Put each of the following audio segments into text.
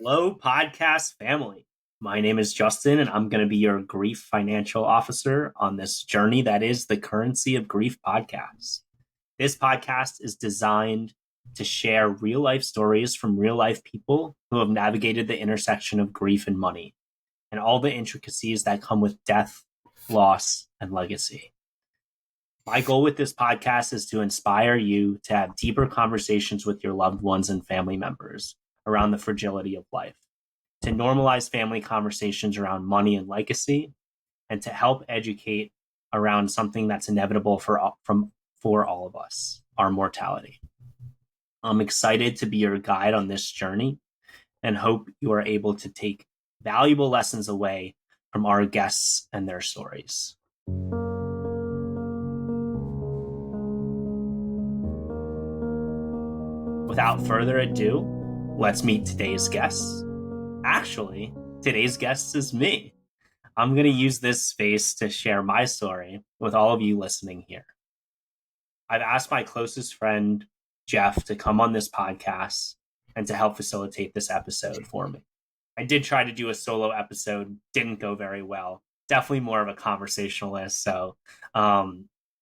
Hello, podcast family. My name is Justin, and I'm going to be your grief financial officer on this journey that is the Currency of Grief podcast. This podcast is designed to share real life stories from real life people who have navigated the intersection of grief and money and all the intricacies that come with death, loss, and legacy. My goal with this podcast is to inspire you to have deeper conversations with your loved ones and family members around the fragility of life, to normalize family conversations around money and legacy, and to help educate around something that's inevitable for all of us, our mortality. I'm excited to be your guide on this journey and hope you are able to take valuable lessons away from our guests and their stories. Without further ado, let's meet today's guests. Actually, today's guest is me. I'm going to use this space to share my story with all of you listening here. I've asked my closest friend, Jeff, to come on this podcast and to help facilitate this episode for me. I did try to do a solo episode, didn't go very well. Definitely more of a conversationalist, so I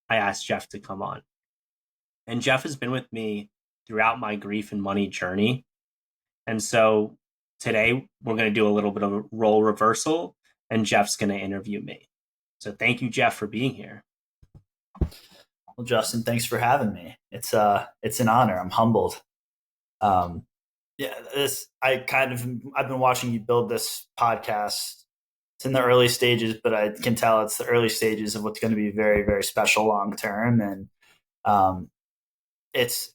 asked Jeff to come on. And Jeff has been with me throughout my grief and money journey. And so today we're going to do a little bit of a role reversal, and Jeff's going to interview me. So thank you, Jeff, for being here. Well, Justin, thanks for having me. It's an honor. I'm humbled. I've been watching you build this podcast. It's in the early stages, but I can tell it's the early stages of what's going to be very, very special long term. And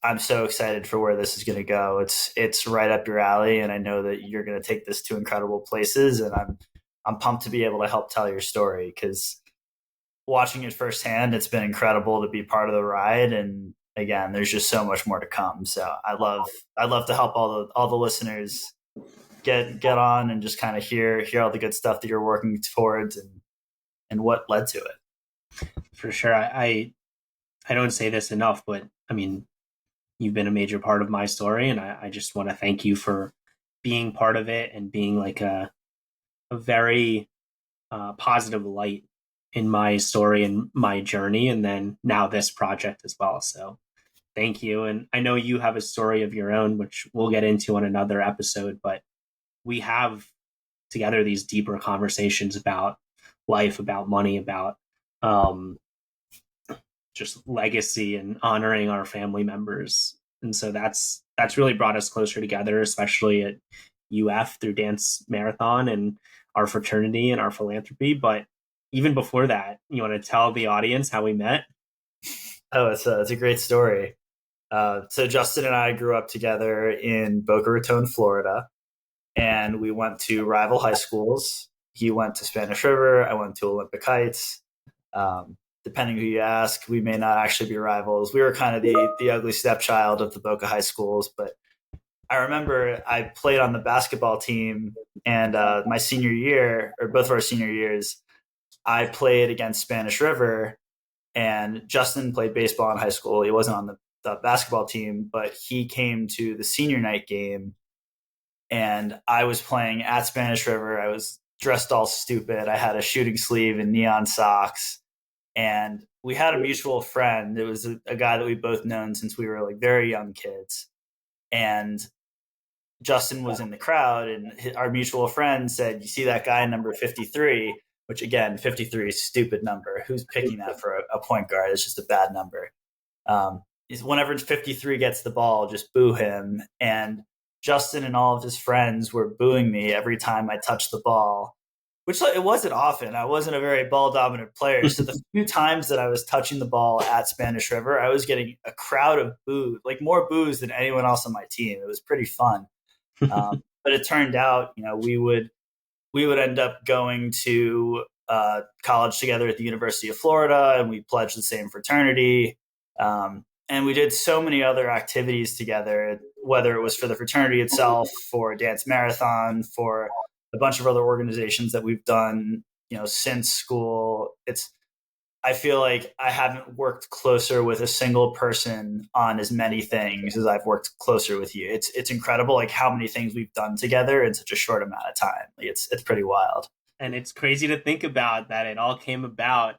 I'm so excited for where this is going to go. It's right up your alley, and I know that you're going to take this to incredible places. And I'm pumped to be able to help tell your story, because watching it firsthand, it's been incredible to be part of the ride. And again, there's just so much more to come. So I'd love to help all the listeners get on and just kind of hear all the good stuff that you're working towards and what led to it. For sure. I don't say this enough, but I mean, you've been a major part of my story, and I just want to thank you for being part of it and being like a very positive light in my story and my journey, and then now this project as well. So thank you. And I know you have a story of your own, which we'll get into on another episode, but we have together these deeper conversations about life, about money, about just legacy and honoring our family members. And so that's really brought us closer together, especially at UF through Dance Marathon and our fraternity and our philanthropy. But even before that, you want to tell the audience how we met? Oh, it's a great story. So Justin and I grew up together in Boca Raton, Florida, and we went to rival high schools. He went to Spanish River. I went to Olympic Heights. Depending who you ask, we may not actually be rivals. We were kind of the ugly stepchild of the Boca high schools. But I remember I played on the basketball team, and my senior year, or both of our senior years, I played against Spanish River, and Justin played baseball in high school. He wasn't on the basketball team, but he came to the senior night game, and I was playing at Spanish River. I was dressed all stupid. I had a shooting sleeve and neon socks. And we had a mutual friend. It was a guy that we both known since we were like very young kids. And Justin was in the crowd, and our mutual friend said, "You see that guy number 53?" Which again, 53 is a stupid number. Who's picking that for a point guard? It's just a bad number. Whenever 53 gets the ball, just boo him. And Justin and all of his friends were booing me every time I touched the ball, which it wasn't often. I wasn't a very ball-dominant player. So the few times that I was touching the ball at Spanish River, I was getting a crowd of boos, like more boos than anyone else on my team. It was pretty fun. But it turned out, we would end up going to college together at the University of Florida, and we pledged the same fraternity. And we did so many other activities together, whether it was for the fraternity itself, for Dance Marathon, for a bunch of other organizations that we've done, since school. I feel like I haven't worked closer with a single person on as many things as I've worked closer with you. It's incredible, like how many things we've done together in such a short amount of time. Like, it's pretty wild. And it's crazy to think about that it all came about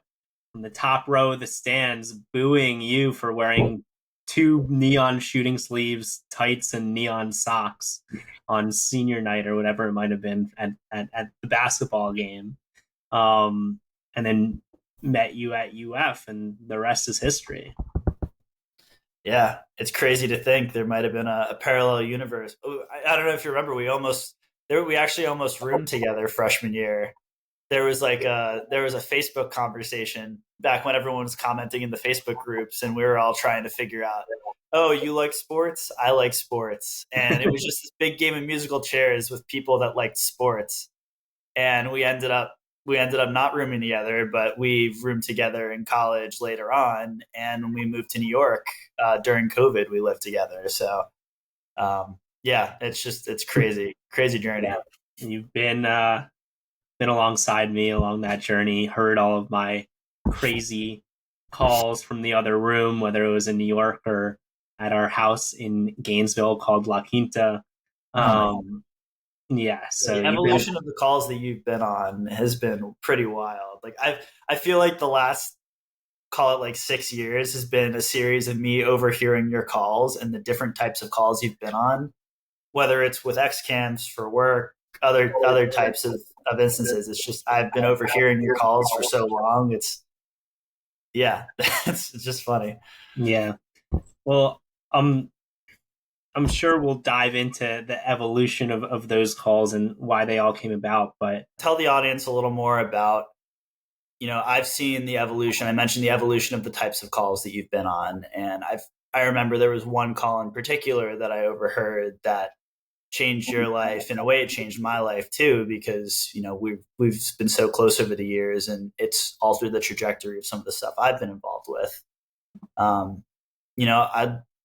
from the top row of the stands booing you for wearing two neon shooting sleeves, tights, and neon socks on senior night or whatever it might have been at the basketball game. And then met you at UF, and the rest is history. Yeah, it's crazy to think there might have been a parallel universe. I don't know if you remember, we actually almost roomed together freshman year. There was a Facebook conversation back when everyone was commenting in the Facebook groups, and we were all trying to figure out, oh, you like sports, I like sports, and it was just this big game of musical chairs with people that liked sports, and we ended up not rooming together, but we roomed together in college later on, and when we moved to New York during COVID, we lived together. So yeah, it's crazy journey. Yeah. You've been alongside me along that journey, heard all of my crazy calls from the other room, whether it was in New York or at our house in Gainesville called La Quinta. Yeah, so The evolution of the calls that you've been on has been pretty wild. Like I feel like the last, call it like 6 years, has been a series of me overhearing your calls and the different types of calls you've been on, whether it's with X camps for work, other types of instances. It's just I've been overhearing your calls for so long. It's yeah, it's just funny. yeah. Well, I'm sure we'll dive into the evolution of those calls and why they all came about. But Tell the audience a little more about, I've seen the evolution. I mentioned the evolution of the types of calls that you've been on, and I remember there was one call in particular that I overheard that changed your life. In a way, it changed my life too, because we've been so close over the years, and it's altered the trajectory of some of the stuff I've been involved with.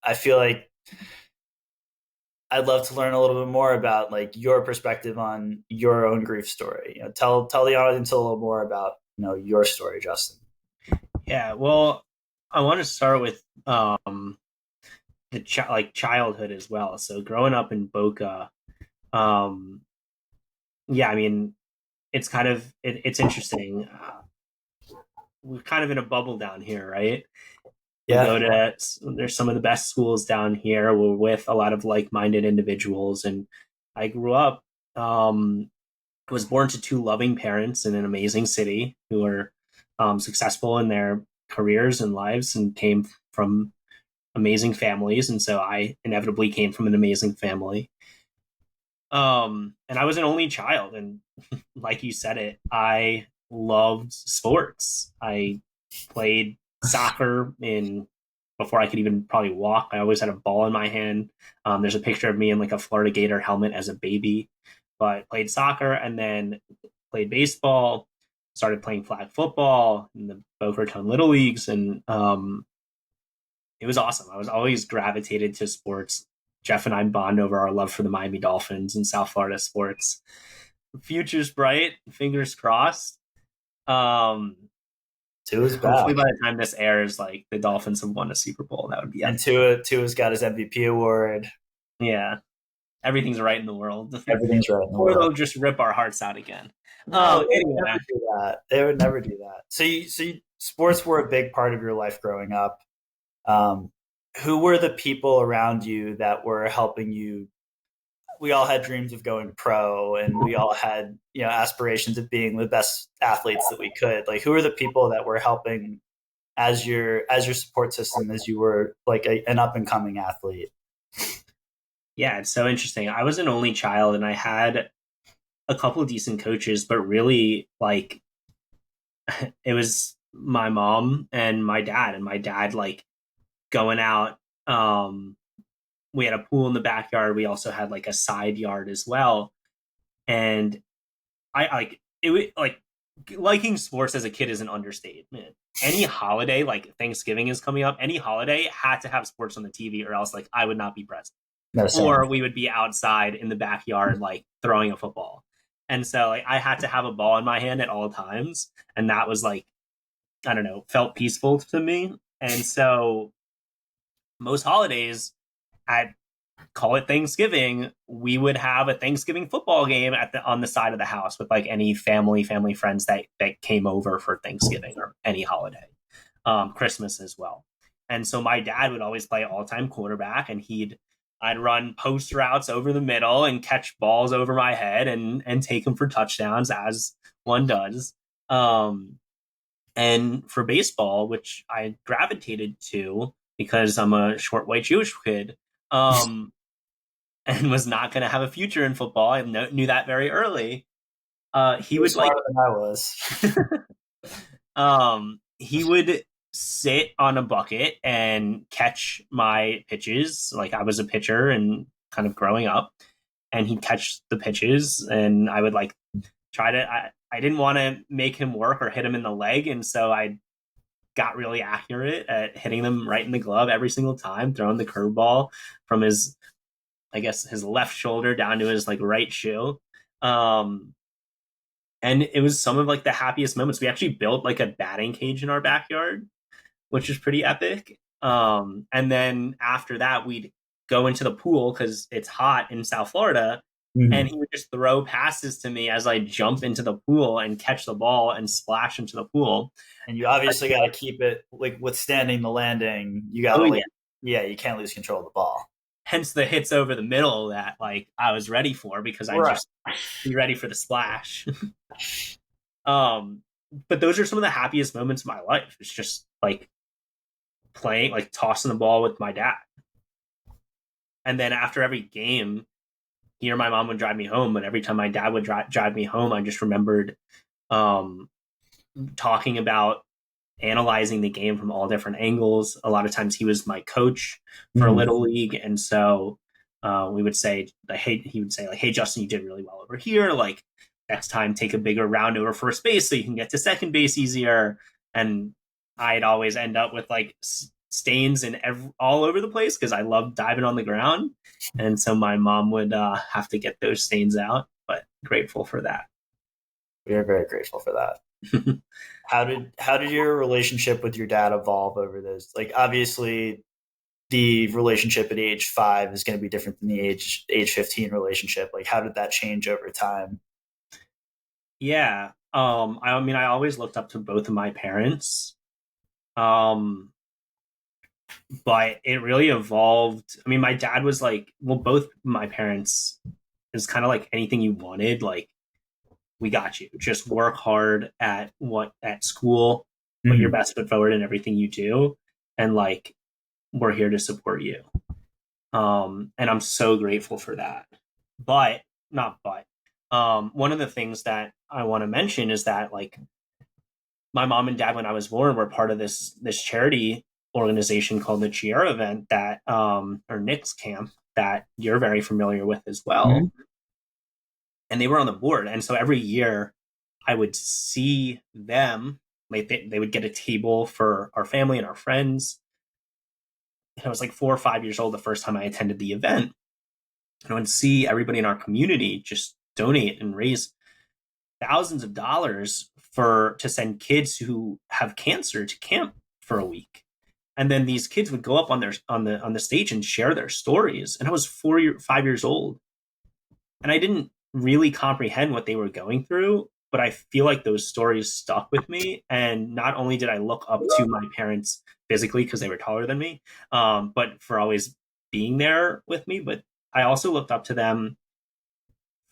I feel like I'd love to learn a little bit more about like your perspective on your own grief story. Tell the audience a little more about your story, Justin. yeah, well, I want to start with the childhood as well. So growing up in Boca, um, yeah, I mean, it's interesting. We're kind of in a bubble down here, right? We Yeah. go to there's some of the best schools down here. We're with a lot of like-minded individuals, and I grew up. Was born to two loving parents in an amazing city who are successful in their careers and lives, and came from amazing families. And so I inevitably came from an amazing family. And I was an only child, and like you said it, I loved sports. I played soccer in before I could even probably walk. I always had a ball in my hand. There's a picture of me in like a Florida Gator helmet as a baby, but played soccer and then played baseball, started playing flag football in the Boca Raton Little Leagues. And it was awesome. I was always gravitated to sports. Jeff and I bond over our love for the Miami Dolphins and South Florida sports. Future's bright, fingers crossed. Um, Tua's Hopefully, back. by the time this airs, like the Dolphins have won a Super Bowl. That would be And epic. Tua's got his MVP award. Yeah, everything's right in the world. Everything's right in the Or they'll world. just rip our hearts out again. No, they would Anyway, never do that. They would never do that. Sports were a big part of your life growing up. Um, who were the people around you that were helping you? We all had dreams of going pro, and we all had aspirations of being the best athletes that we could. Like, who were the people that were helping as your support system as you were like an up and coming athlete? yeah, it's so interesting. I was an only child, and I had a couple of decent coaches, but really, like, it was my mom and my dad, like going out. We had a pool in the backyard. We also had like a side yard as well, and I like it. Like liking sports as a kid is an understatement. Any holiday, like Thanksgiving is coming up, any holiday had to have sports on the TV, or else like I would not be present, No, or same. we would be outside in the backyard like throwing a football. And so like I had to have a ball in my hand at all times, and that was like I don't know, felt peaceful to me. And so most holidays, at call it Thanksgiving, we would have a Thanksgiving football game at the on the side of the house with like any family friends that came over for Thanksgiving or any holiday, Christmas as well. And so my dad would always play all time quarterback, and I'd run post routes over the middle and catch balls over my head and take them for touchdowns as one does. Um, and for baseball, which I gravitated to because I'm a short white Jewish kid, um, and was not going to have a future in football. I knew that very early. He You're would like, smarter than I was. he would sit on a bucket and catch my pitches. Like I was a pitcher and kind of growing up, and he'd catch the pitches, and I would like try to. I didn't want to make him work or hit him in the leg, and so I got really accurate at hitting them right in the glove every single time, throwing the curveball from his, I guess, his left shoulder down to his like right shoe. Um, and it was some of like the happiest moments. We actually built like a batting cage in our backyard, which is pretty epic. And then after that, we'd go into the pool because it's hot in South Florida. And Mhm. he would just throw passes to me as I jump into the pool and catch the ball and splash into the pool. And you obviously got to keep it like witstanding the landing. You got Oh to yeah. like, yeah, you can't lose control of the ball. Hence the hits over the middle that like I was ready for because I Right. just be ready for the splash. um, but those are some of the happiest moments of my life. It's just like playing, like tossing the ball with my dad. And then after every game, here my mom would drive me home, but every time my dad would drive me home, I just remembered um, talking about analyzing the game from all different angles. A lot of times he was my coach for a Mhm. little league, and so we would say, like, "Hey," he would say, like, "Hey, Justin, you did really well over here. Like, next time, take a bigger round over first base so you can get to second base easier." And I'd always end up with like stains in all over the place because I love diving on the ground, and so my mom would have to get those stains out. But grateful for that. We are very grateful for that. How did your relationship with your dad evolve over those? Like obviously the relationship at age 5 is going to be different than the age 15 relationship. Like how did that change over time? Yeah. I mean, I always looked up to both of my parents. Um, but it really evolved. I mean, my dad was like, well, both my parents is kind of like anything you wanted. Like, we got you. Just work hard at school, put your Mhm. best foot forward in everything you do, and like, we're here to support you. And I'm so grateful for that. But not but. One of the things that I want to mention is that like my mom and dad when I was born were part of this charity organization called the Chiara event that or Nick's camp that you're very familiar with as well. Mhm. And they were on the board. And so every year I would see them, like they would get a table for our family and our friends. And I was like 4 or 5 years old the first time I attended the event. And I would see everybody in our community just donate and raise thousands of dollars for to send kids who have cancer to camp for a week. And then these kids would go up on their on the stage and share their stories. And I was 5 years old, and I didn't really comprehend what they were going through. But I feel like those stories stuck with me. And not only did I look up to my parents physically because they were taller than me, but for always being there with me. But I also looked up to them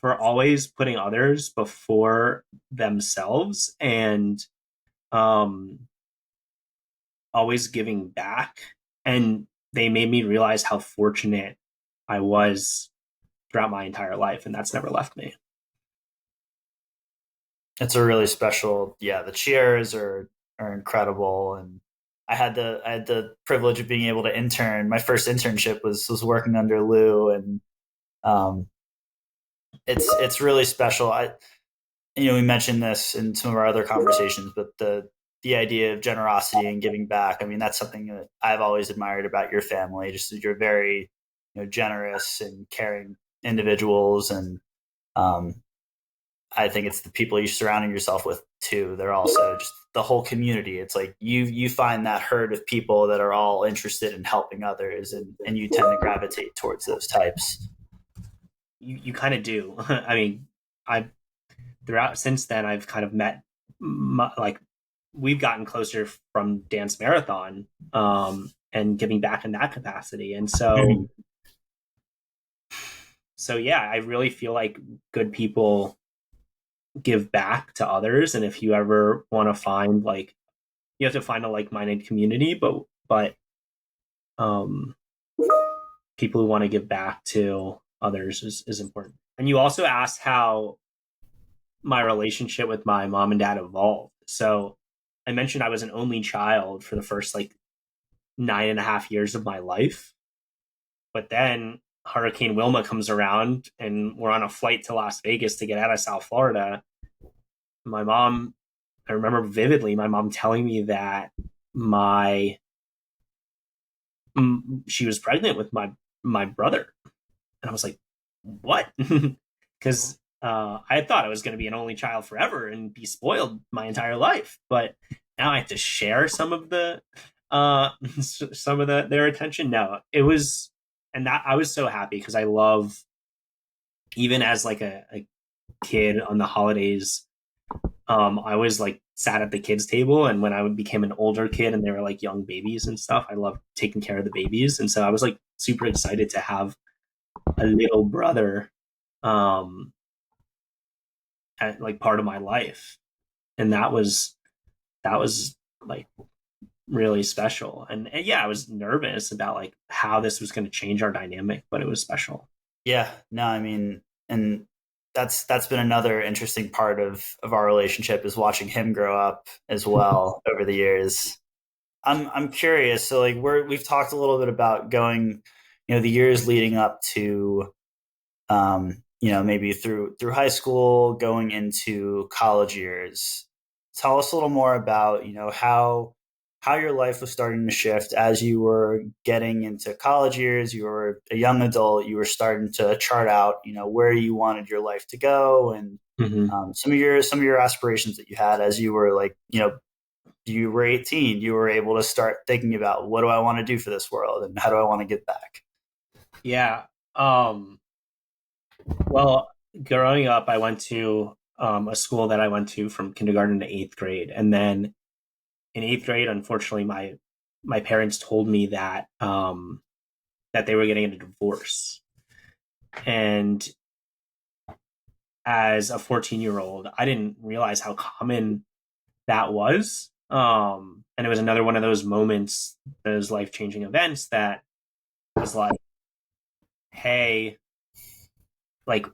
for always putting others before themselves and um, always giving back. And they made me realize how fortunate I was throughout my entire life. And that's never left me. It's a really special, yeah, the cheers are incredible. And I had the privilege of being able to intern. My first internship was working under Lou, and um it's really special. We mentioned this in some of our other conversations, but the idea of generosity and giving back. I mean, that's something that I've always admired about your family. Just that you're very, generous and caring individuals, and um, I think it's the people you're surrounding yourself with too. They're also just the whole community. It's like you find that herd of people that are all interested in helping others, and you tend to gravitate towards those types. You kind of do. I mean, I throughout since then I've kind of met like we've gotten closer from dance marathon and giving back in that capacity, and so yeah, I really feel like good people give back to others, and if you ever want to find like you have to find a like-minded community, but um people who want to give back to others is important. And you also asked how my relationship with my mom and dad evolved. So I mentioned I was an only child for the first like 9.5 years of my life. But then Hurricane Wilma comes around and we're on a flight to Las Vegas to get out of South Florida. My mom, I remember vividly my mom telling me that my she was pregnant with my brother. And I was like, what? Because I had thought I was going to be an only child forever and be spoiled my entire life, but now I have to share some of the their attention. No, it was, and that I was so happy because I love, even as like a kid on the holidays, I was like sat at the kids table, and when I became an older kid and they were like young babies and stuff, I loved taking care of the babies, and so I was like super excited to have a little brother um at like part of my life, and that was like really special, and yeah, I was nervous about like how this was going to change our dynamic, but it was special. Yeah, no, I mean, and that's been another interesting part of our relationship is watching him grow up as well over the years. I'm curious. So like we've talked a little bit about going, the years leading up to, maybe through high school, going into college years. Tell us a little more about, how your life was starting to shift as you were getting into college years. You were a young adult. You were starting to chart out, where you wanted your life to go, and Mm-hmm. some of your aspirations that you had as you were like, you were 18. You were able to start thinking about, what do I want to do for this world, and how do I want to give back? Yeah. Well, growing up, I went to a school that I went to from kindergarten to eighth grade, and then in eighth grade, unfortunately, my parents told me that they were getting a divorce, and as a 14-year-old, I didn't realize how common that was. And it was another one of those moments, those life changing events that was like, hey, like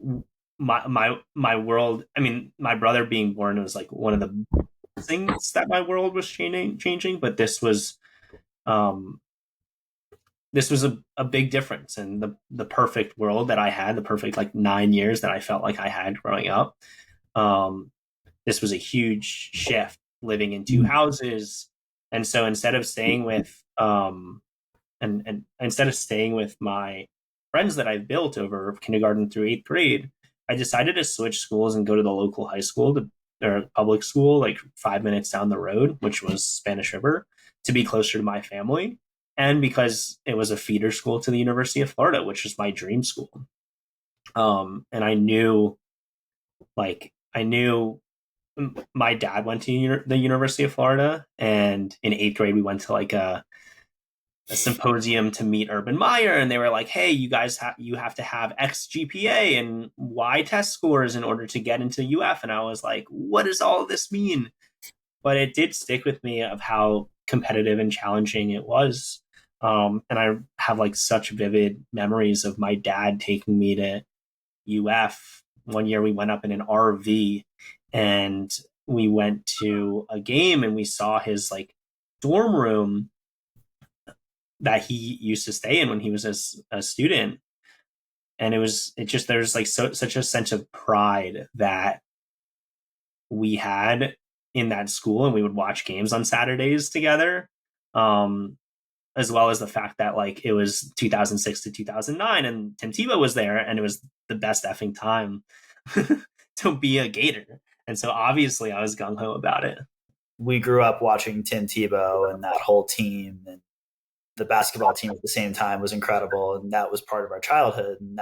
my world. I mean, my brother being born was like one of the things that my world was changing, but um this was a big difference, and the perfect world that I had, the perfect like 9 years that I felt like I had growing up. Um, this was a huge shift, living in two houses, and so instead of staying with and instead of staying with my friends that I've built over kindergarten through eighth grade, I decided to switch schools and go to the local high school, or public school, like 5 minutes down the road, which was Spanish River, to be closer to my family. And because it was a feeder school to the University of Florida, which is my dream school. And I knew my dad went to the University of Florida, and in eighth grade we went to like a symposium to meet Urban Meyer, and they were like, "Hey, you guys you have to have X GPA and Y test scores in order to get into UF." And I was like, "What does all of this mean?" But it did stick with me of how competitive and challenging it was. And I have like such vivid memories of my dad taking me to UF. One year we went up in an RV and we went to a game, and we saw his like dorm room that he used to stay in when he was a student. And it just, there's like such a sense of pride that we had in that school, and we would watch games on Saturdays together. Um, as well as the fact that like it was 2006 to 2009 and Tim Tebow was there, and it was the best effing time. to be a Gator. And so obviously I was gung ho about it. We grew up watching Tim Tebow and that whole team, and the basketball team at the same time was incredible, and that was part of our childhood. And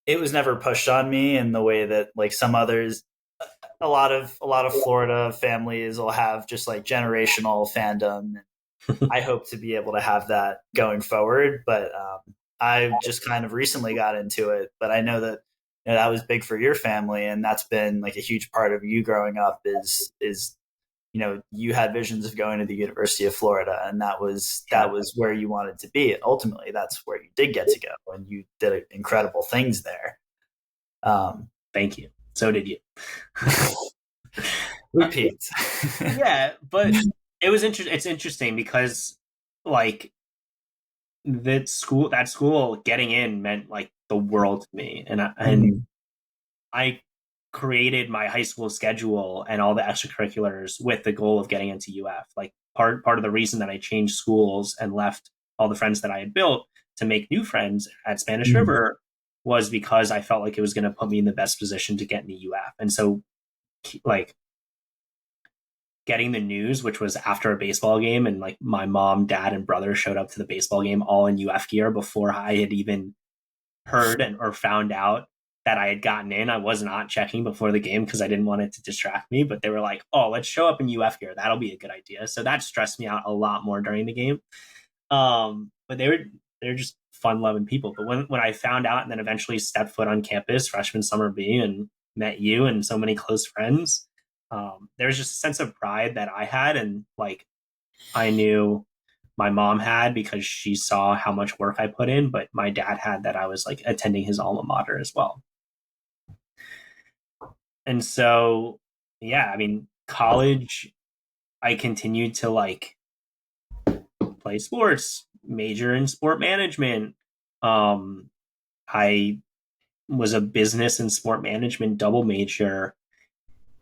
it was never pushed on me in the way that like some others. A lot of Florida families will have just like generational fandom. I hope to be able to have that going forward, but I just kind of recently got into it. But I know that that was big for your family, and that's been like a huge part of you growing up. Is you had visions of going to the University of Florida, and that was where you wanted to be. And ultimately, that's where you did get to go, and you did incredible things there. Thank you. So did you. Repeat. Yeah, but it was interesting. It's interesting because like that school getting in meant like the world to me, and I created my high school schedule and all the extracurriculars with the goal of getting into UF. Like part of the reason that I changed schools and left all the friends that I had built to make new friends at Spanish River was because I felt like it was going to put me in the best position to get into UF. And so like getting the news, which was after a baseball game, and like my mom, dad, and brother showed up to the baseball game all in UF gear before I had even heard or found out that I had gotten in. I was not checking before the game because I didn't want it to distract me, but they were like, "Oh, let's show up in UF gear. That'll be a good idea." So that stressed me out a lot more during the game. But they're just fun loving people. But when I found out and then eventually stepped foot on campus freshman summer B and met you and so many close friends, there was just a sense of pride that I had, and like I knew my mom had because she saw how much work I put in, but my dad had that I was like attending his alma mater as well. And so, yeah, I mean, college, I continued to like play sports, major in sport management. I was a business and sport management double major,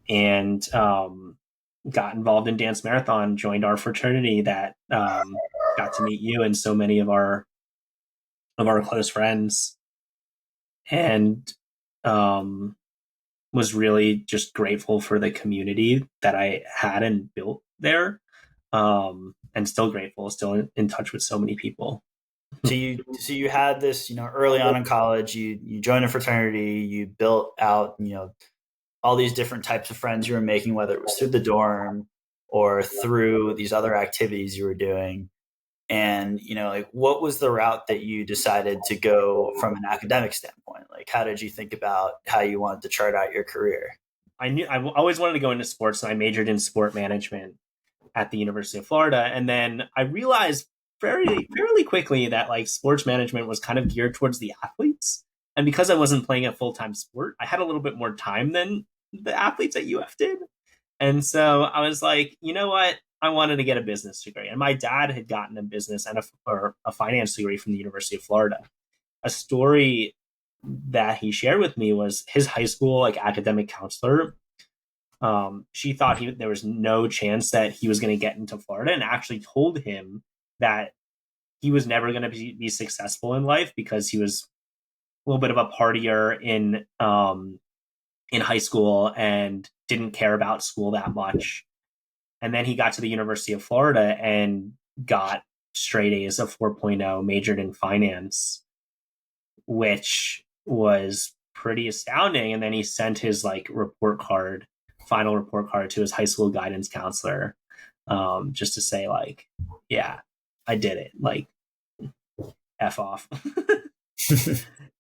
and got involved in dance marathon, joined our fraternity that got to meet you and so many of our close friends, and was really just grateful for the community that I had and built there, and still grateful, still in touch with so many people. So you had this, early on in college, you joined a fraternity, you built out, all these different types of friends you were making, whether it was through the dorm or through these other activities you were doing. And, like what was the route that you decided to go from an academic standpoint? Like, how did you think about how you wanted to chart out your career? I always wanted to go into sports, and I majored in sport management at the University of Florida. And then I realized fairly quickly that like sports management was kind of geared towards the athletes. And because I wasn't playing a full-time sport, I had a little bit more time than the athletes at UF did. And so I was like, you know what? I wanted to get a business degree. And my dad had gotten a business and a finance degree from the University of Florida. A story that he shared with me was his high school like academic counselor. She thought there was no chance that he was going to get into Florida, and actually told him that he was never going to be successful in life because he was a little bit of a partier in high school and didn't care about school that much. And then he got to the University of Florida and got straight A's of 4.0, majored in finance, which was pretty astounding. And then he sent his like final report card to his high school guidance counselor, just to say like, yeah, I did it. Like, F off.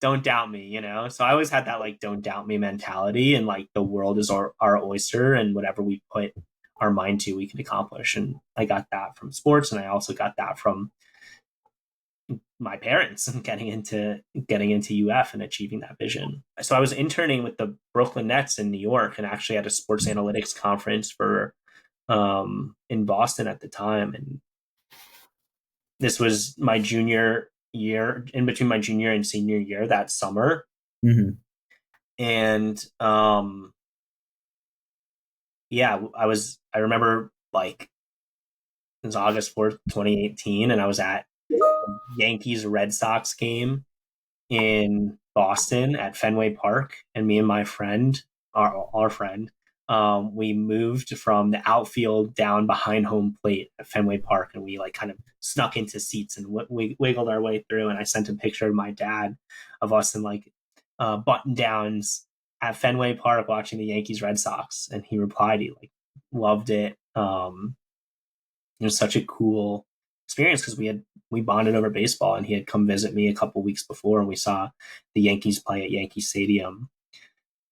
Don't doubt me, So I always had that like don't doubt me mentality, and like the world is our oyster, and whatever we put our mind to, we can accomplish. And I got that from sports, and I also got that from my parents getting into UF and achieving that vision. So I was interning with the Brooklyn Nets in New York, and actually at a sports analytics conference for in Boston at the time. And this was my junior year, in between my junior and senior year, that summer. And yeah, I remember like it was August 4th, 2018, and I was at Yankees Red Sox game in Boston at Fenway Park, and me and my friend, our friend, we moved from the outfield down behind home plate at Fenway Park, and we like kind of snuck into seats and we wiggled our way through. And I sent a picture of my dad of us in like button downs at Fenway Park watching the Yankees Red Sox, and he replied he like loved it. It was such a cool experience because we bonded over baseball, and he had come visit me a couple weeks before, and we saw the Yankees play at Yankee Stadium.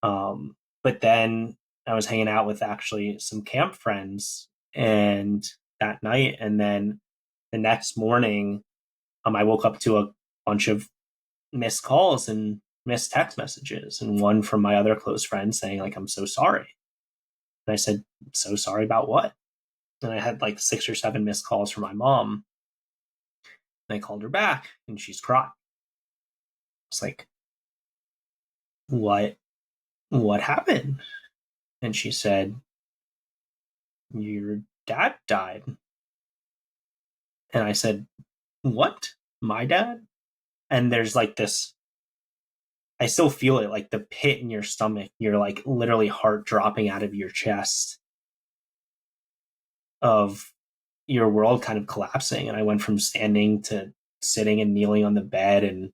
But then I was hanging out with actually some camp friends, and that night, and then the next morning, I woke up to a bunch of missed calls and missed text messages, and one from my other close friend saying like, "I'm so sorry." And I said, "So sorry about what?" And I had like 6 or 7 missed calls from my mom. And I called her back, and she's crying. It's like, what happened? And she said, your dad died. And I said, what? My dad? And there's like this, I still feel it, like the pit in your stomach, you're like literally heart dropping out of your chest of your world kind of collapsing. And I went from standing to sitting and kneeling on the bed, and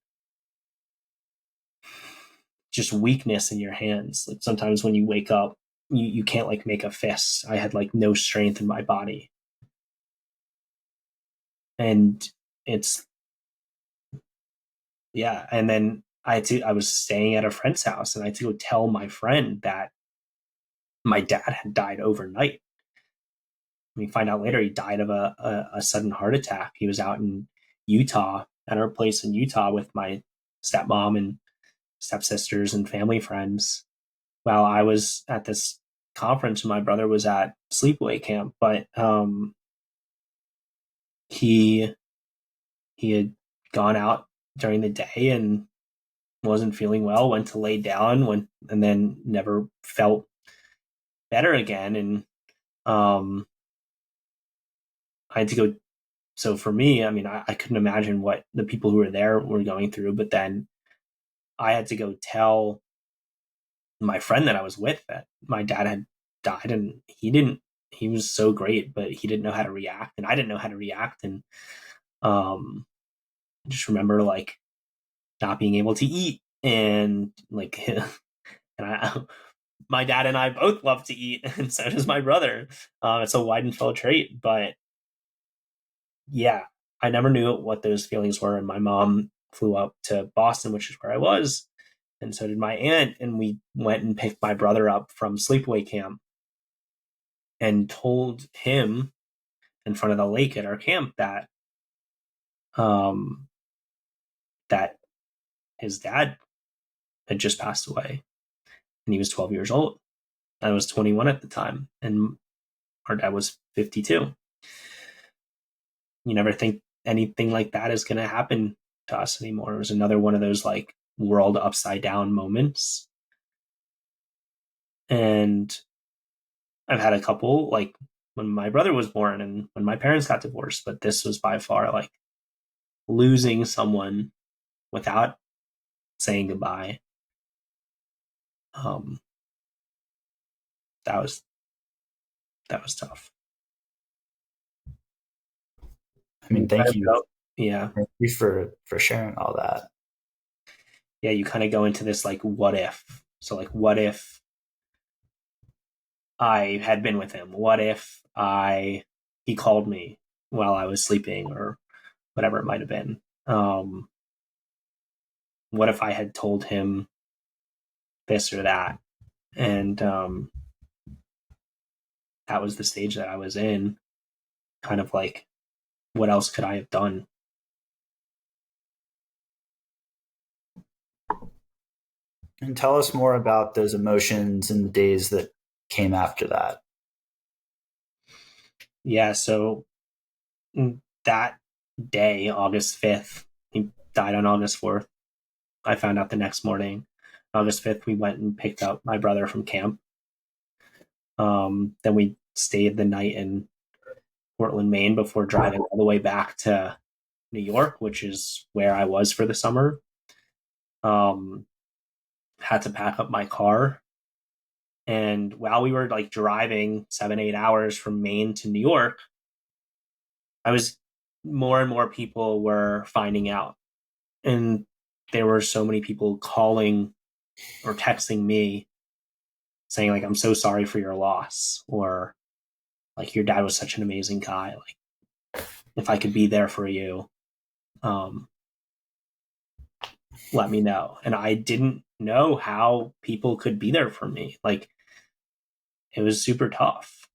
just weakness in your hands. Like sometimes when you wake up, you can't like make a fist. I had like no strength in my body. And it's, yeah. And then I was staying at a friend's house, and I had to go tell my friend that my dad had died overnight. We find out later he died of a sudden heart attack. He was out in Utah, at our place in Utah, with my stepmom and stepsisters and family friends, while I was at this conference and my brother was at sleepaway camp. But he had gone out during the day and wasn't feeling well, went to lay down, and then never felt better again. And I had to go. So for me, I mean, I couldn't imagine what the people who were there were going through, but then I had to go tell my friend that I was with that my dad had died, and he was so great, but he didn't know how to react, and I didn't know how to react. And I just remember like not being able to eat, and like and my dad and I both love to eat, and so does my brother. It's a Weidenfeld trait, but yeah, I never knew what those feelings were. And my mom flew up to Boston, which is where I was, and so did my aunt, and we went and picked my brother up from sleepaway camp and told him in front of the lake at our camp that um that his dad had just passed away, and he was 12 years old. I was 21 at the time, and our dad was 52. You never think anything like that is going to happen to us anymore. It was another one of those like world upside down moments. And I've had a couple, like when my brother was born and when my parents got divorced, but this was by far like losing someone without saying goodbye. Um, that was tough. I mean, thank you. Yeah. Thank you for sharing all that. Yeah, you kind of go into this like what if. So like what if I had been with him? What if he called me while I was sleeping, or whatever it might have been? What if I had told him this or that? And that was the stage that I was in. Kind of like, what else could I have done? And tell us more about those emotions and the days that came after that. Yeah, so that day, August 5th, he died on August 4th. I found out the next morning. August 5th, we went and picked up my brother from camp. Then we stayed the night in Portland, Maine before driving all the way back to New York, which is where I was for the summer. Um, had to pack up my car. And while we were like driving 7, 8 hours from Maine to New York, I was more and more people were finding out. And there were so many people calling or texting me saying, like, I'm so sorry for your loss, or like, your dad was such an amazing guy. Like, if I could be there for you, um, let me know. And I didn't know how people could be there for me. Like, it was super tough.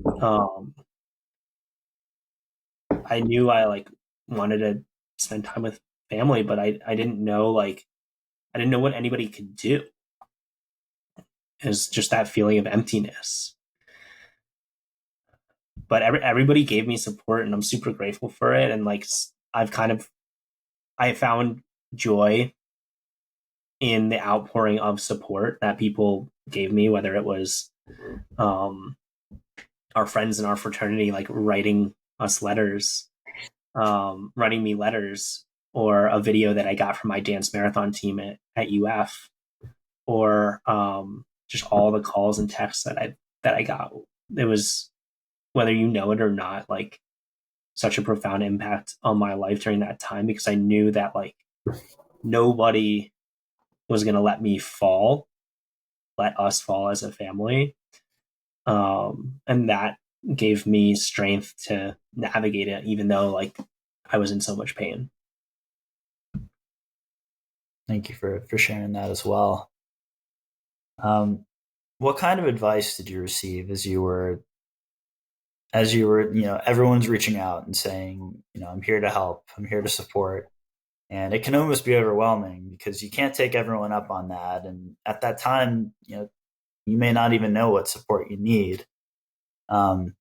I knew I like wanted to spend time with family, but I didn't know like I didn't know what anybody could do. It was just that feeling of emptiness. But everybody gave me support, and I'm super grateful for it. And like I've kind of I found joy in the outpouring of support that people gave me, whether it was um, our friends in our fraternity like writing us letters, writing me letters, or a video that I got from my dance marathon team at UF, or just all the calls and texts that I got. It was, whether you know it or not, like such a profound impact on my life during that time, because I knew that like nobody was going to let us fall as a family. And that gave me strength to navigate it, even though like I was in so much pain. Thank you for sharing that as well. Um, what kind of advice did you receive as you were, everyone's reaching out and saying, I'm here to help, I'm here to support. And it can almost be overwhelming because you can't take everyone up on that. And at that time, you may not even know what support you need. Um,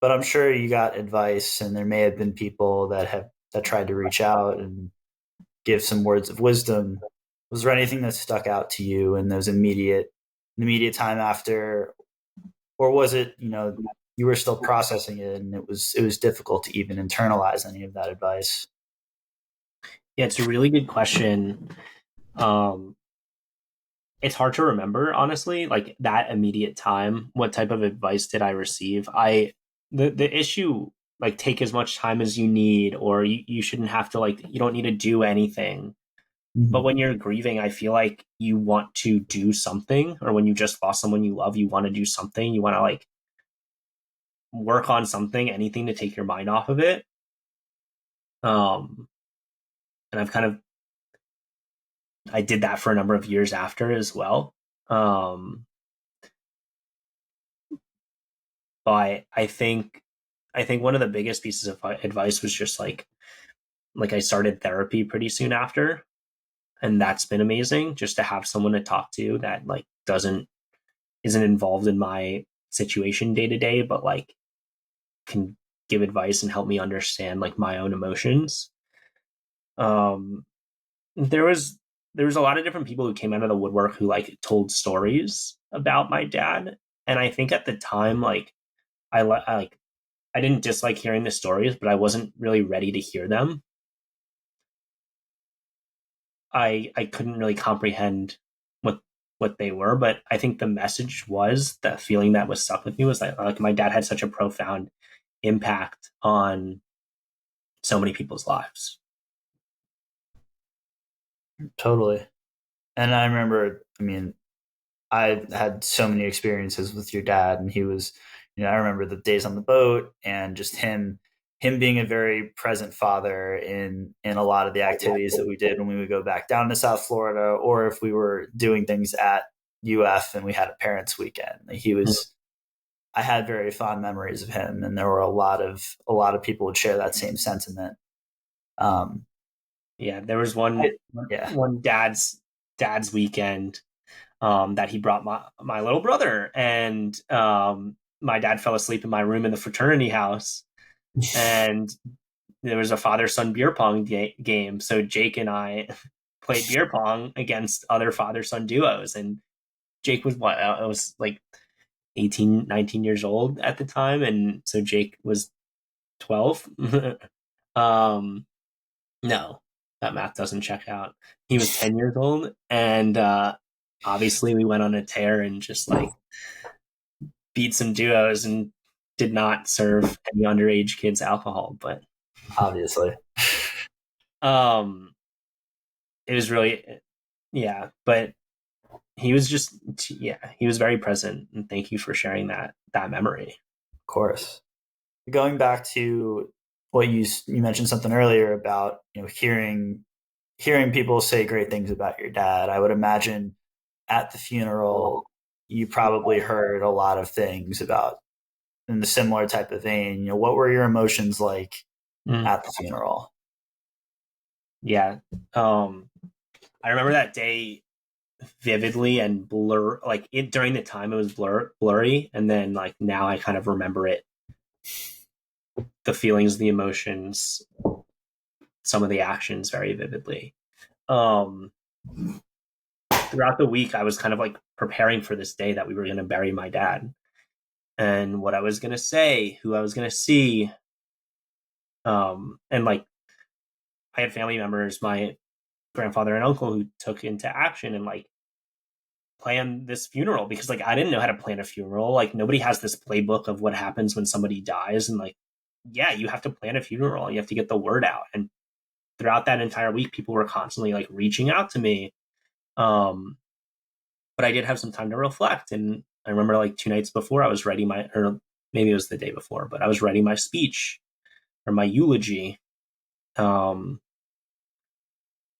but I'm sure you got advice, and there may have been people that tried to reach out and give some words of wisdom. Was there anything that stuck out to you in those immediate time after, or was it, you were still processing it and it was difficult to even internalize any of that advice? Yeah, it's a really good question. Um, it's hard to remember, honestly, like that immediate time. What type of advice did I receive? The issue, like, take as much time as you need, or you shouldn't have to, like, you don't need to do anything. But Mhm. when you're grieving, I feel like you want to do something, or when you just lost someone you love, you want to do something. You want to like work on something, anything to take your mind off of it. Um, and I did that for a number of years after as well. Um, but I think one of the biggest pieces of advice was just like I started therapy pretty soon after, and that's been amazing just to have someone to talk to that like doesn't isn't involved in my situation day to day, but like can give advice and help me understand like my own emotions. Um, there was there was a lot of different people who came out of the woodwork who like told stories about my dad, and I think at the time like I like I didn't dislike hearing the stories, but I wasn't really ready to hear them. I couldn't really comprehend what what they were, but I think the message was that feeling that was stuck with me was that like my dad had such a profound impact on so many people's lives. Totally. And I remember, I mean, I had so many experiences with your dad, and he was, I remember the days on the boat and just him being a very present father in a lot of the activities that we did when we would go back down to South Florida, or if we were doing things at UF and we had a parents' weekend. I had very fond memories of him, and there were a lot of people would share that same sentiment. Um, Yeah, there was it, yeah, one dad's weekend that he brought my little brother, and my dad fell asleep in my room in the fraternity house, and there was a father son beer pong game. So Jake and I played beer pong against other father son duos, and Jake was what I was like 18, 19 years old at the time, and so Jake was 12. um, no. That math doesn't check out. He was 10 years old, and obviously we went on a tear and just like beat some duos and did not serve any underage kids alcohol. But Obviously. um, it was really, yeah. But he was just, yeah, he was very present, and thank you for sharing that memory. Of course. Going back to what you mentioned something earlier about, hearing people say great things about your dad. I would imagine at the funeral you probably heard a lot of things about in the similar type of vein. What were your emotions like Mm. at the funeral? Yeah. I remember that day vividly and blur, like during the time it was blurry, and then like now I kind of remember it, the feelings, the emotions, some of the actions very vividly. Um, Throughout the week, I was kind of like preparing for this day that we were going to bury my dad, and what I was going to say, who I was going to see. And like I had family members, my grandfather and uncle, who took into action and like plan this funeral, because like I didn't know how to plan a funeral. Like nobody has this playbook of what happens when somebody dies, and like yeah, you have to plan a funeral. You have to get the word out, and throughout that entire week, people were constantly like reaching out to me. Um, but I did have some time to reflect, and I remember like 2 nights before I was writing my, or maybe it was the day before, but I was writing my speech or my eulogy. Um,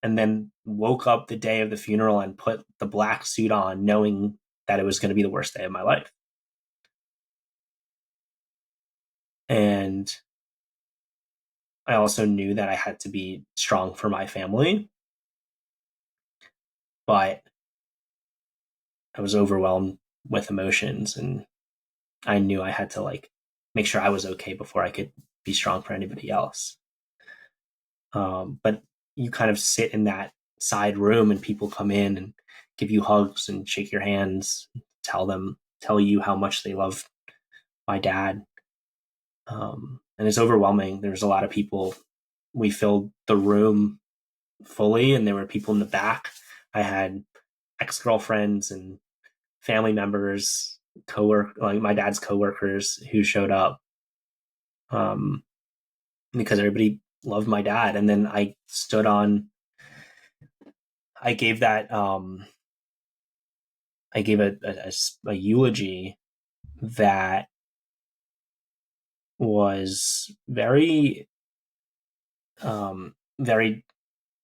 and then woke up the day of the funeral and put the black suit on, knowing that it was going to be the worst day of my life. And I also knew that I had to be strong for my family, but I was overwhelmed with emotions, and I knew I had to like make sure I was okay before I could be strong for anybody else. But you kind of sit in that side room, and people come in and give you hugs and shake your hands, tell you how much they love my dad. And it's overwhelming. There's a lot of people. We filled the room fully, and there were people in the back. I had ex-girlfriends and family members, like my dad's coworkers who showed up, um, because everybody loved my dad. And then I gave that, I gave a eulogy that was very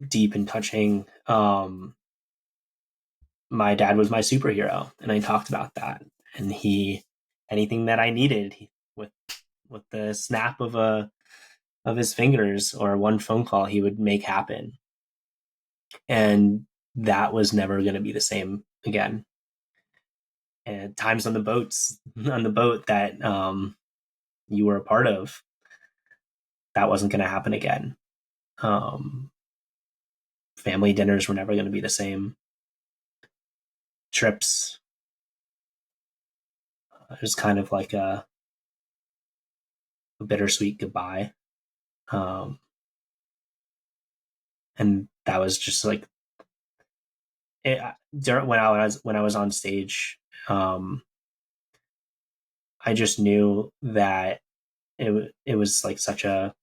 deep and touching. My dad was my superhero, and I talked about that. And anything that I needed, with the snap of his fingers or one phone call, he would make happen. And that was never going to be the same again. And times on the boat that you were a part of, that wasn't going to happen again. Um, Family dinners were never going to be the same. Trips, it was kind of like a bittersweet goodbye. Um, and that was just like it, when I was on stage. I just knew that it was like such a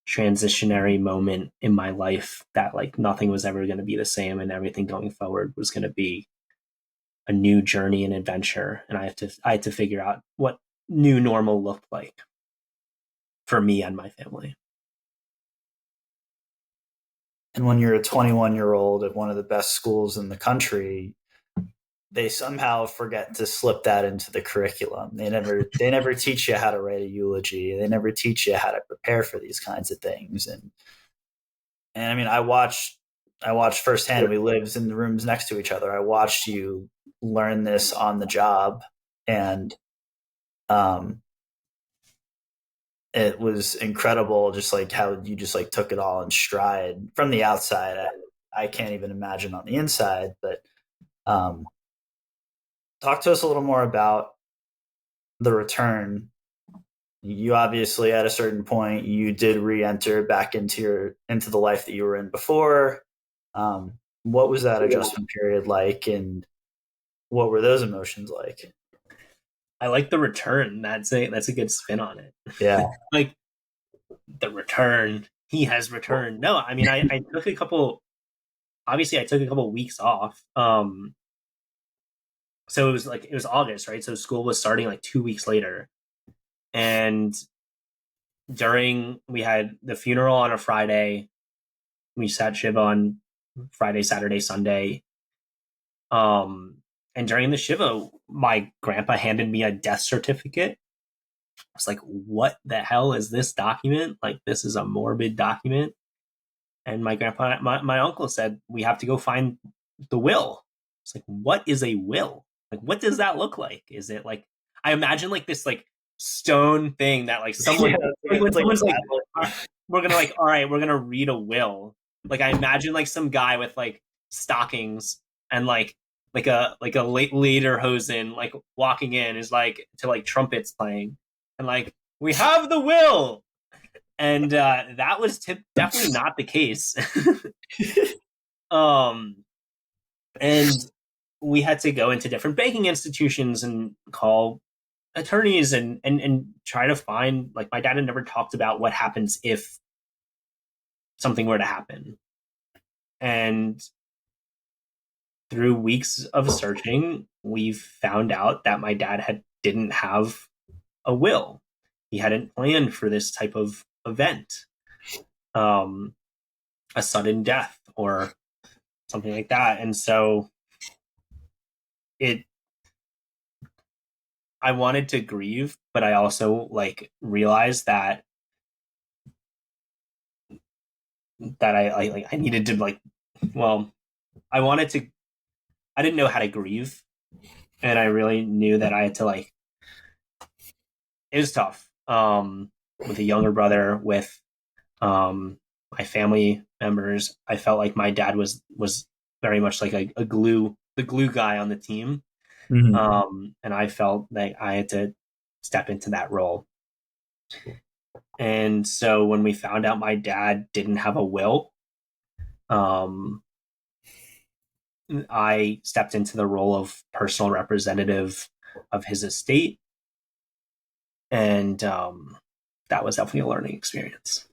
transitionary moment in my life, that like nothing was ever going to be the same, and everything going forward was going to be a new journey and adventure. And I had to figure out what new normal looked like for me and my family. And when you're a 21-year-old at one of the best schools in the country, they somehow forget to slip that into the curriculum. They never teach you how to write a eulogy. They never teach you how to prepare for these kinds of things. And I mean, I watched firsthand. We lived in the rooms next to each other. I watched you learn this on the job, and um, it was incredible. Just like how you just like took it all in stride from the outside. I can't even imagine on the inside. But um, talk to us a little more about the return You obviously, at a certain point, you did re-enter back into the life that you were in before. What was that adjustment period like, and what were those emotions like? I like the return. That's a good spin on it. Yeah. Like the return. He has returned. No, I mean I took a couple obviously I took a couple weeks off. So it was August, right? So school was starting like 2 weeks later. And we had the funeral on a Friday. We sat Shiva on Friday, Saturday, Sunday. And during the Shiva, my grandpa handed me a death certificate. I was like, what the hell is this document? Like, this is a morbid document. And my uncle said, we have to go find the will. It's like, what is a will? Like, what does that look like? Is it like, I imagine like this like stone thing that like someone, Yeah, like when it's like someone's like, we're gonna like, all right, we're gonna read a will. Like, I imagine like some guy with like stockings and like a late later hosen like walking in is like to like trumpets playing and like we have the will, and that was definitely not the case. um, and we had to go into different banking institutions and call attorneys and try to find, like, my dad had never talked about what happens if something were to happen. And through weeks of searching, we found out that my dad didn't have a will. He hadn't planned for this type of event, um, a sudden death or something like that. And so it I wanted to grieve, but I also like realized that I needed to like, well, I wanted to I didn't know how to grieve, and I really knew that I had to like, it was tough. With a younger brother, with my family members, I felt like my dad was very much like the glue guy on the team. Mhm. And I felt like I had to step into that role. And so when we found out my dad didn't have a will, um, I stepped into the role of personal representative of his estate, and that was definitely a learning experience.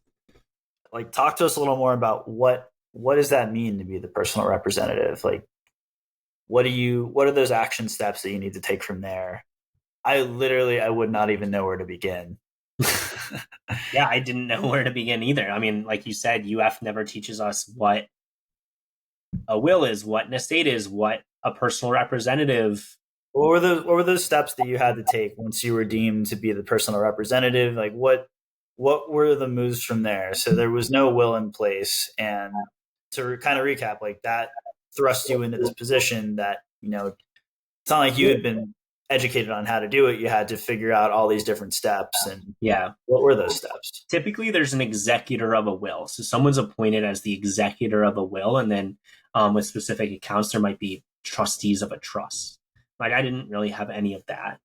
Like, talk to us a little more about what does that mean to be the personal representative? Like, what are those action steps that you need to take from there? I would not even know where to begin. Yeah, I didn't know where to begin either. I mean, like you said, UF never teaches us what a will is, what an estate is, what a personal representative. What were those steps that you had to take once you were deemed to be the personal representative? Like, what were the moves from there? So there was no will in place, and to kind of recap, like, that thrust you into this position that, it's not like you had been educated on how to do it. You had to figure out all these different steps. And Yeah. what were those steps? Typically, there's an executor of a will. So someone's appointed as the executor of a will. And then with specific accounts, there might be trustees of a trust. My dad didn't really have any of that.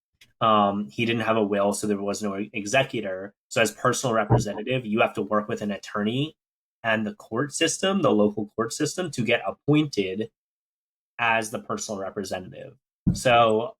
He didn't have a will, so there was no executor. So as personal representative, you have to work with an attorney and the court system, the local court system, to get appointed as the personal representative. So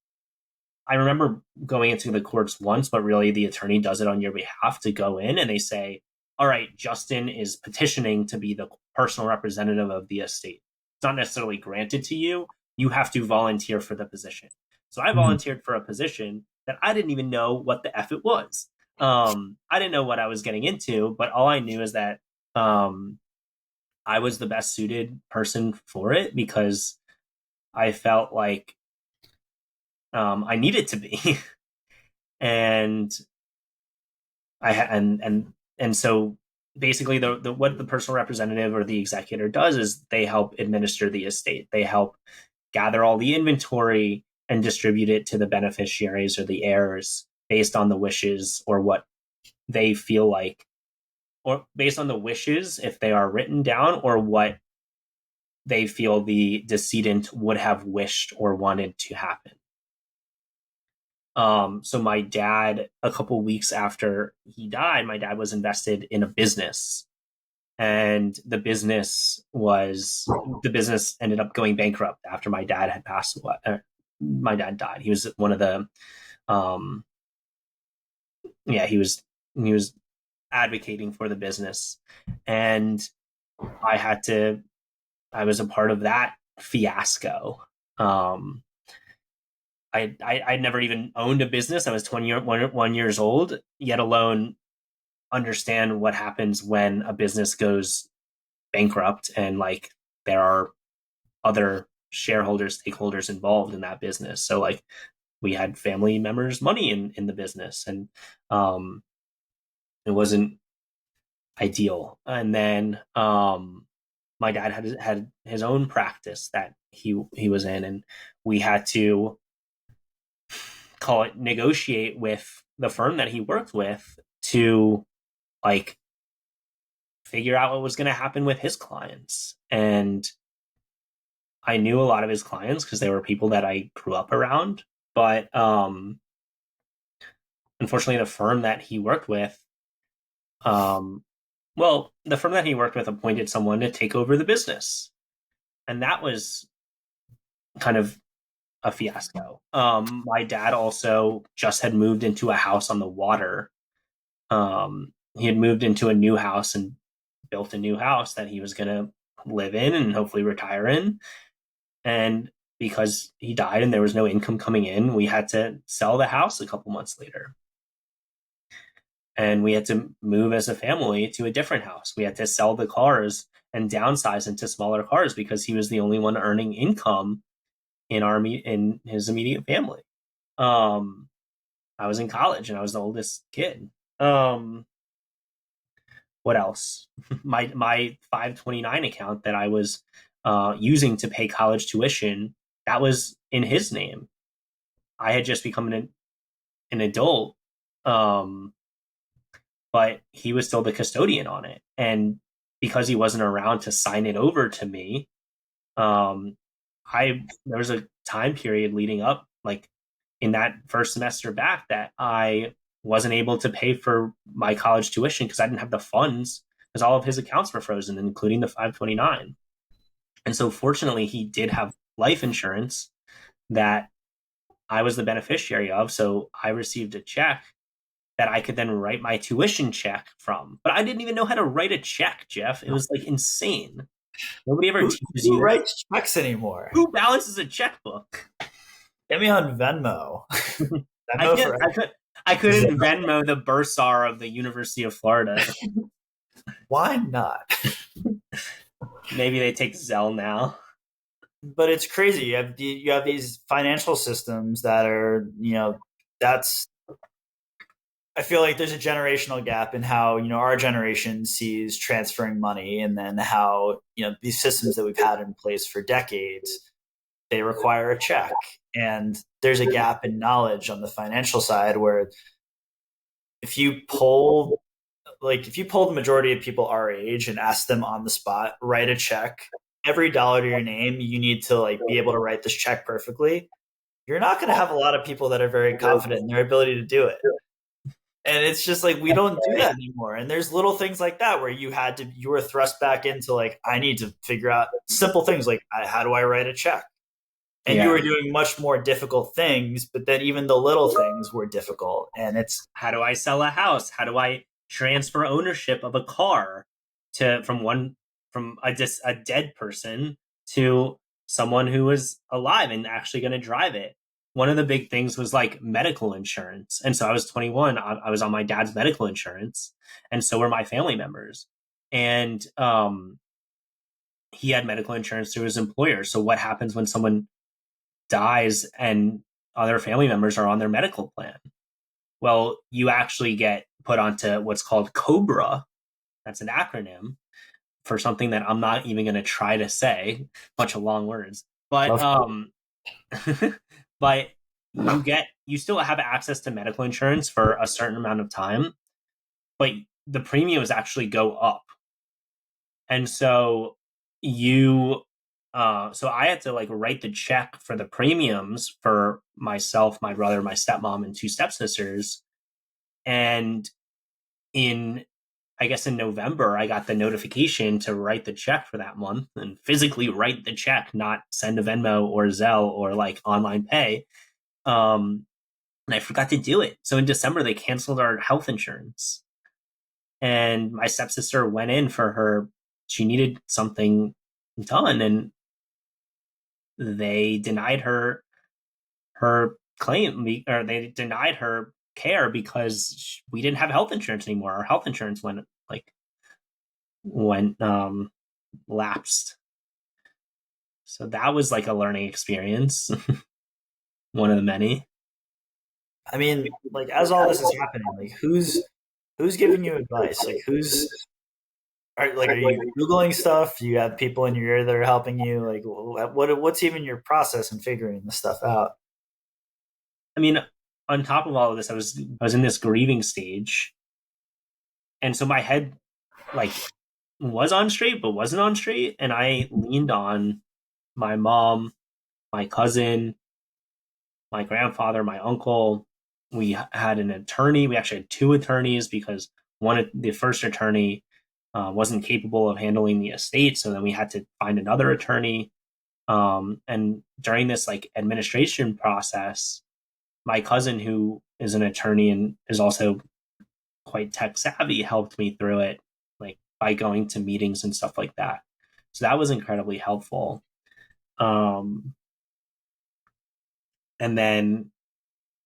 I remember going into the courts once, but really the attorney does it on your behalf to go in, and they say, all right, Justin is petitioning to be the personal representative of the estate. It's not necessarily granted to you. You have to volunteer for the position. So I Mhm. volunteered for a position that I didn't even know what the F it was. I didn't know what I was getting into, but all I knew is that I was the best suited person for it because I felt like I needed to be. and and so basically the what the personal representative or the executor does is they help administer the estate. They help gather all the inventory and distribute it to the beneficiaries or the heirs based on the wishes or what they feel like, or based on the wishes if they are written down, or what they feel the decedent would have wished or wanted to happen. So my dad, a couple weeks after he died, my dad was invested in a business, and the business ended up going bankrupt after my dad had passed away. My dad died. He was one of the, um, yeah, he was advocating for the business, and I had to. I was a part of that fiasco. Um, I'd never even owned a business. I was 21 years old, yet alone understand what happens when a business goes bankrupt and like there are other shareholders, stakeholders involved in that business. So like we had family members' money in the business, and um, it wasn't ideal. And then my dad had his own practice that he was in, and we had to call it negotiate with the firm that he worked with to like figure out what was going to happen with his clients. And I knew a lot of his clients because they were people that I grew up around. But unfortunately, the firm that he worked with, um, the firm that he worked with appointed someone to take over the business. And that was kind of a fiasco. My dad also just had moved into a house on the water. He had moved into a new house and built a new house that he was going to live in and hopefully retire in. And because he died and there was no income coming in, we had to sell the house a couple months later. And we had to move as a family to a different house. We had to sell the cars and downsize into smaller cars because he was the only one earning income in his immediate family. I was in college and I was the oldest kid. What else? My 529 account that I was using to pay college tuition, that was in his name. I had just become an adult, um, but he was still the custodian on it. And because he wasn't around to sign it over to me, um, I there was a time period leading up, like in that first semester back, that I wasn't able to pay for my college tuition because I didn't have the funds because all of his accounts were frozen, including the 529. And so, fortunately, he did have life insurance that I was the beneficiary of. So I received a check that I could then write my tuition check from. But I didn't even know how to write a check, Jeff. It was like insane. Nobody ever teaches Who you that. writes checks anymore? Who balances a checkbook? Get me on Venmo. I Venmo can't. for I couldn't Venmo the bursar of the University of Florida. Why not? Maybe they take Zelle now. But it's crazy. You have these financial systems that are, that's I feel like there's a generational gap in how, our generation sees transferring money, and then how, these systems that we've had in place for decades, they require a check. And there's a gap in knowledge on the financial side where if you poll if you poll the majority of people our age and ask them on the spot, write a check, every dollar to your name, you need to be able to write this check perfectly. You're not going to have a lot of people that are very confident in their ability to do it. And it's just we don't do that anymore. And there's little things like that where you were thrust back into I need to figure out simple things how do I write a check? And you were doing much more difficult things, but then even the little things were difficult. And it's, how do I sell a house? How do I transfer ownership of a car from a dead person to someone who is alive and actually going to drive it? One of the big things was medical insurance. And so I was 21. I was on my dad's medical insurance, and so were my family members. And he had medical insurance through his employer. So what happens when someone dies and other family members are on their medical plan? Well, you actually get put onto what's called COBRA. That's an acronym for something that I'm not even going to try to say. Bunch of long words. But but you still have access to medical insurance for a certain amount of time, but the premiums actually go up. And so you So I had to like write the check for the premiums for myself, my brother, my stepmom, and two stepsisters. And in, I guess in November, I got the notification to write the check for that month and physically write the check, not send a Venmo or Zelle or like online pay. And I forgot to do it. So in December, they canceled our health insurance. And my stepsister went in for her, she needed something done, and they denied her claim, or they denied her care because we didn't have health insurance anymore. Our health insurance went lapsed. So that was like a learning experience, one of the many. I mean, like as all this is happening, like who's giving you advice? Like are you googling stuff? Do you have people in your ear that are helping you? Like what's even your process in figuring this stuff out? I mean, on top of all of this, I was in this grieving stage, and so my head like was on straight but wasn't on straight, and I leaned on my mom, my cousin, my grandfather, my uncle. We had an attorney. We actually had two attorneys because the first attorney wasn't capable of handling the estate, so then we had to find another attorney. And during this like administration process, my cousin, who is an attorney and is also quite tech savvy, helped me through it, like by going to meetings and stuff like that. So that was incredibly helpful. Um, and then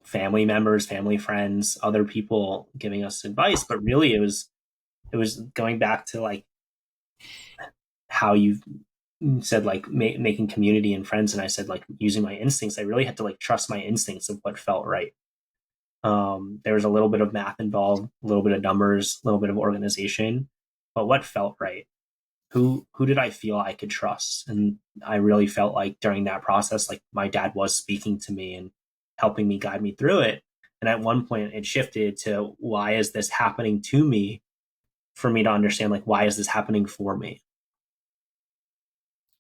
family members, family friends, other people giving us advice. But really, it was going back to like how you said like making community and friends, and I said like using my instincts. I really had to like trust my instincts of what felt right. There was a little bit of math involved, a little bit of numbers, a little bit of organization, but what felt right? Who did I feel I could trust? And I really felt like during that process, like my dad was speaking to me and helping me guide me through it. And at one point, it shifted to why is this happening to me? For me to understand, like why is this happening for me?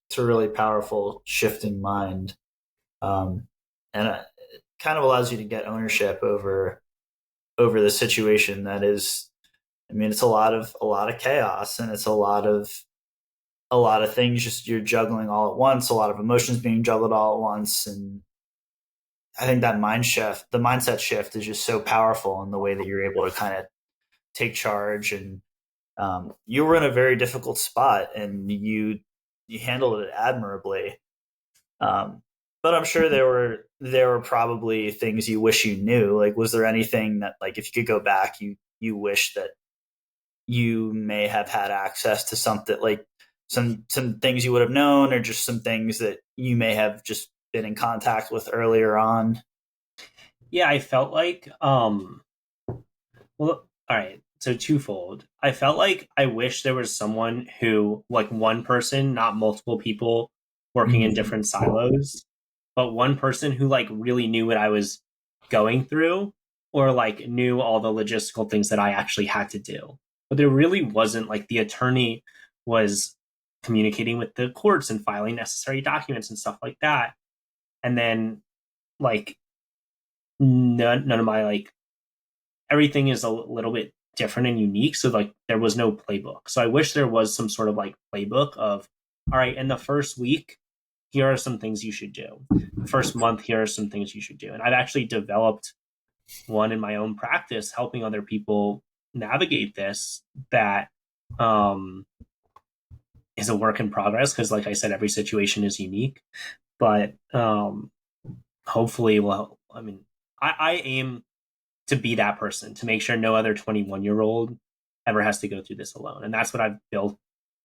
It's a really powerful shift in mind, and it kind of allows you to get ownership over the situation that is. I mean, it's a lot of chaos, and it's a lot of things just you're juggling all at once. A lot of emotions being juggled all at once, and I think that the mindset shift, is just so powerful in the way that you're able to kind of take charge. And you were in a very difficult spot, and you handled it admirably. Um, but I'm sure there were probably things you wish you knew. Like, was there anything that, like, if you could go back, you wish that you may have had access to something, like some things you would have known, or just some things that you may have just been in contact with earlier on? Yeah, I felt like well, all right. So twofold. I felt like I wish there was someone who, like one person, not multiple people working in Mhm. different silos, but one person who like really knew what I was going through, or like knew all the logistical things that I actually had to do. But there really wasn't. Like the attorney was communicating with the courts and filing necessary documents and stuff like that. And then like none of my like everything is a little bit different and unique. So like there was no playbook. So I wish there was some sort of like playbook of, all right, in the first week, here are some things you should do. The first month, here are some things you should do. And I've actually developed one in my own practice, helping other people navigate this. That um, is a work in progress because, like I said, every situation is unique. But hopefully, well, I mean, I aim to be that person, to make sure no other 21-year-old ever has to go through this alone. And that's what I've built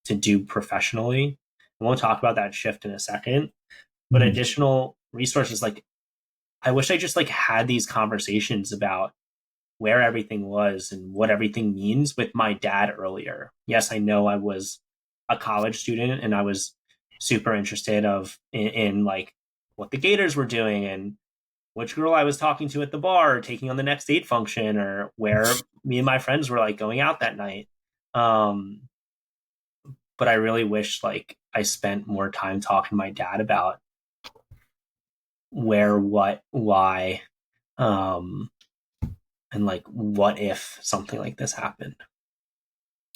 to do professionally. And we'll talk about that shift in a second. But Mhm. additional resources, like I wish I just like had these conversations about where everything was and what everything means with my dad earlier. Yes, I know I was a college student and I was super interested in like what the Gators were doing and which girl I was talking to at the bar, or taking on the next date function, or where me and my friends were like going out that night. Um, but I really wish like I spent more time talking to my dad about where, what, why, um, and like what if something like this happened.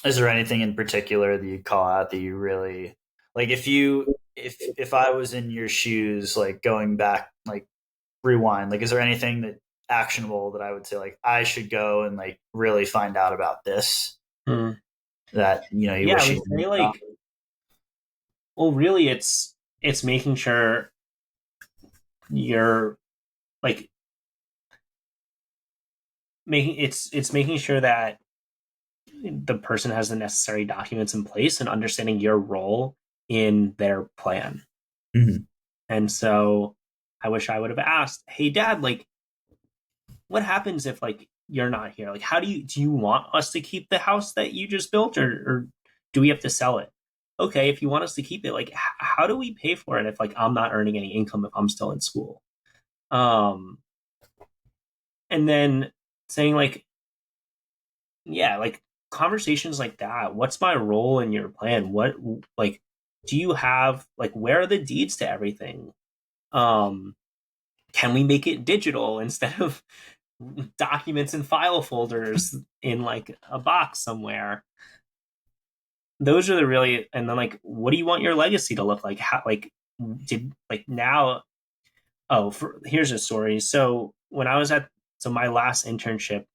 Is there anything in particular that you call out that you really like? If I was in your shoes, like going back, like rewind, like is there anything that actionable that I would say like I should go and like really find out about this Hmm. that you Yeah, I wish would you knew say about? like, well, really, it's making sure you're like it's making sure that the person has the necessary documents in place and understanding your role in their plan. Mhm. And so I wish I would have asked, "Hey dad, like what happens if like you're not here? Like how do you want us to keep the house that you just built or do we have to sell it?" Okay, if you want us to keep it, like how do we pay for it if like I'm not earning any income if I'm still in school? Um and then saying like, yeah, like conversations like that. What's my role in your plan? What like do you have like where are the deeds to everything? Um, can we make it digital instead of documents and file folders in like a box somewhere? Those are the really, and then like what do you want your legacy to look like? How like did like now here's a story. So when I was at so my last internship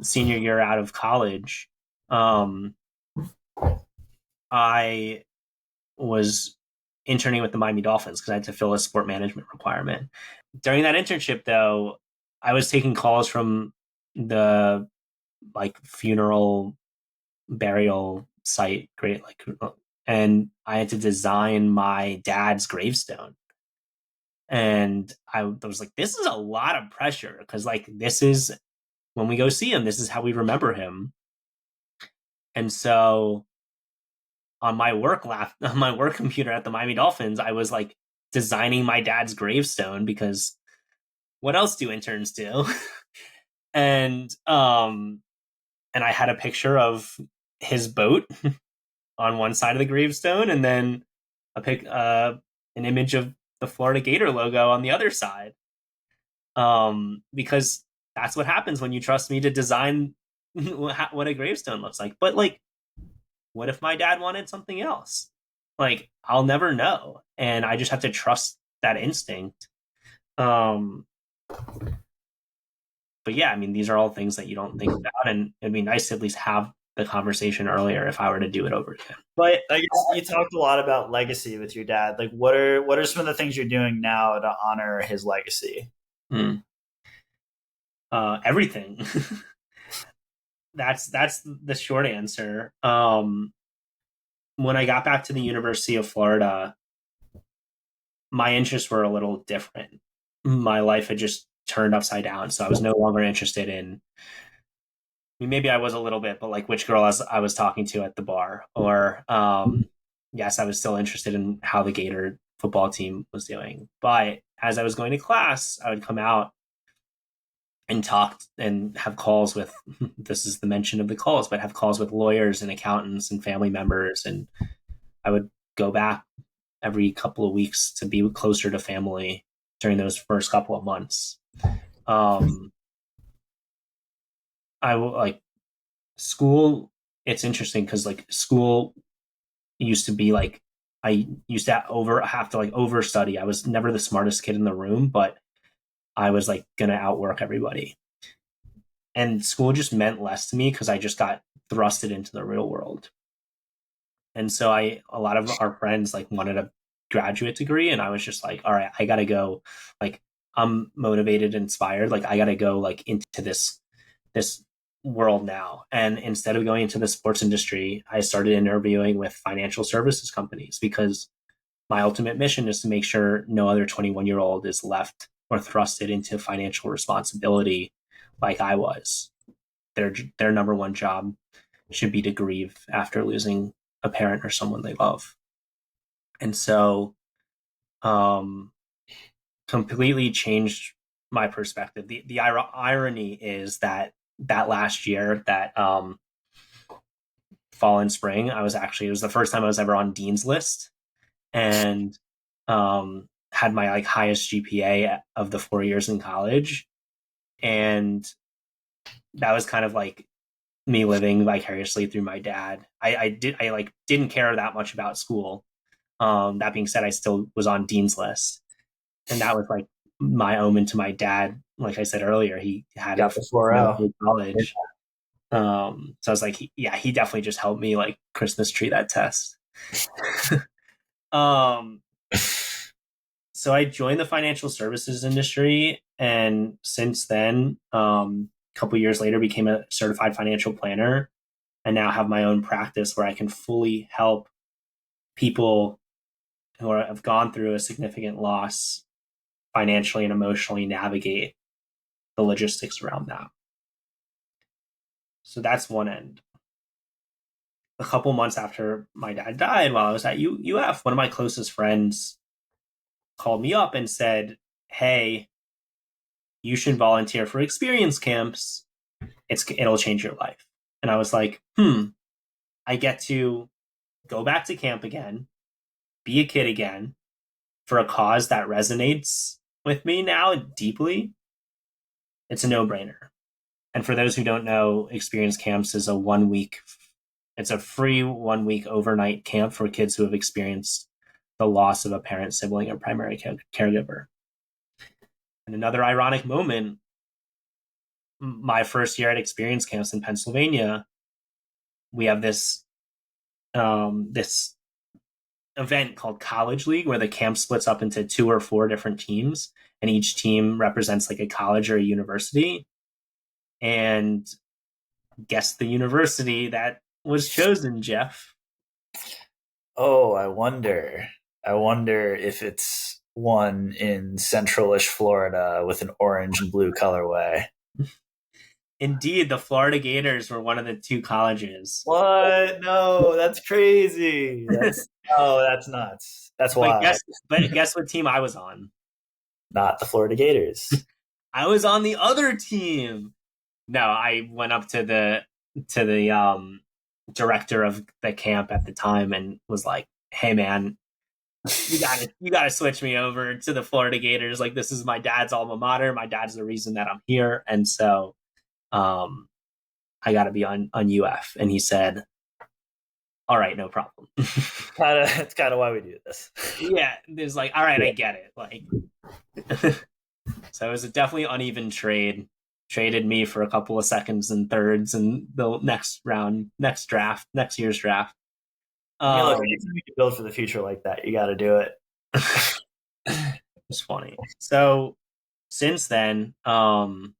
senior year out of college, um I was interning with the Miami Dolphins because I had to fill a sport management requirement. During that internship, though, I was taking calls from the like funeral burial site, great like, and I had to design my dad's gravestone. And I was like, this is a lot of pressure because like this is when we go see him, this is how we remember him. And so on my work computer at the Miami Dolphins, I was like designing my dad's gravestone because what else do interns do? and and I had a picture of his boat on one side of the gravestone and then an image of the Florida Gator logo on the other side. Because that's what happens when you trust me to design what a gravestone looks like. But like what if my dad wanted something else? Like, I'll never know. And I just have to trust that instinct. Um, but yeah, I mean, these are all things that you don't think about. And it'd be nice to at least have the conversation earlier if I were to do it over again. But I guess you talked a lot about legacy with your dad. Like, what are some of the things you're doing now to honor his legacy? hmm, everything. That's the short answer. When I got back to the University of Florida, my interests were a little different. My life had just turned upside down, so I was no longer interested in. I mean, maybe I was a little bit, but like which girl I was talking to at the bar, or yes, I was still interested in how the Gator football team was doing. But as I was going to class, I would come out and talk and have calls with. This is the mention of the calls, but have calls with lawyers and accountants and family members, and I would go back every couple of weeks to be closer to family during those first couple of months. Um, I will like school. It's interesting because like school used to be like I used to have to like overstudy. I was never the smartest kid in the room, but I was like gonna outwork everybody. And school just meant less to me because I just got thrusted into the real world. And so a lot of our friends like wanted a graduate degree, and I was just like, all right, I gotta go. Like I'm motivated, inspired. Like I gotta go like into this world now. And instead of going into the sports industry, I started interviewing with financial services companies because my ultimate mission is to make sure no other 21-year-old is left or thrusted into financial responsibility like I was. Their number one job should be to grieve after losing a parent or someone they love. And so um completely changed my perspective. The irony is that that last year, that fall and spring, it was the first time I was ever on Dean's list. and had my like highest GPA of the 4 years in college. And that was kind of like me living vicariously through my dad. I like didn't care that much about school. That being said, I still was on dean's list, and that was like my omen to my dad. Like I said earlier, he had it Got for the 4.0. college. So I was like, he definitely just helped me like Christmas tree that test. um, so I joined the financial services industry, and since then, a couple years later, became a certified financial planner, and now have my own practice where I can fully help people have gone through a significant loss financially and emotionally navigate the logistics around that. So that's one end. A couple months after my dad died, while I was at UF, one of my closest friends called me up and said, "Hey, you should volunteer for experience camps. It'll change your life." And I was like, I get to go back to camp again, be a kid again for a cause that resonates with me now deeply. It's a no-brainer. And for those who don't know, experience camps is it's a free 1 week overnight camp for kids who have experienced the loss of a parent, sibling, or primary caregiver. And another ironic moment, my first year at experience camps in Pennsylvania, we have this event called College League where the camp splits up into 2 or 4 different teams, and each team represents like a college or a university. And guess the university that was chosen, Jeff. Oh, I wonder. I wonder if it's one in centralish Florida with an orange and blue colorway. Indeed, the Florida Gators were one of the 2 colleges. What? No, that's crazy. That's nuts. That's but wild. guess but guess what team I was on? Not the Florida Gators. I was on the other team. No, I went up to the director of the camp at the time and was like, "Hey man, you gotta switch me over to the Florida Gators. Like this is my dad's alma mater. My dad's the reason that I'm here, and so um, I got to be on UF." And he said, "All right, no problem." It's kind of why we do this. Yeah, there's like, all right, Yeah. I get it. Like, so it was a definitely uneven trade. Traded me for a couple of seconds and thirds in the next year's draft. I mean, look, Um, anything we can build for the future like that, you got to do it. it's funny. So since then, I've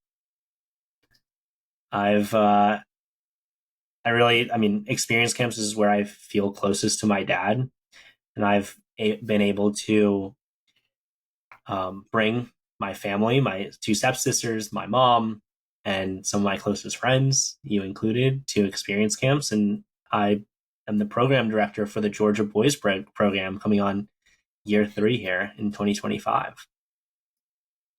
I mean, experience camps is where I feel closest to my dad, and I've been able to bring my family, my 2 stepsisters, my mom, and some of my closest friends, you included, to experience camps. And I am the program director for the Georgia Boys program coming on year 3 here in 2025.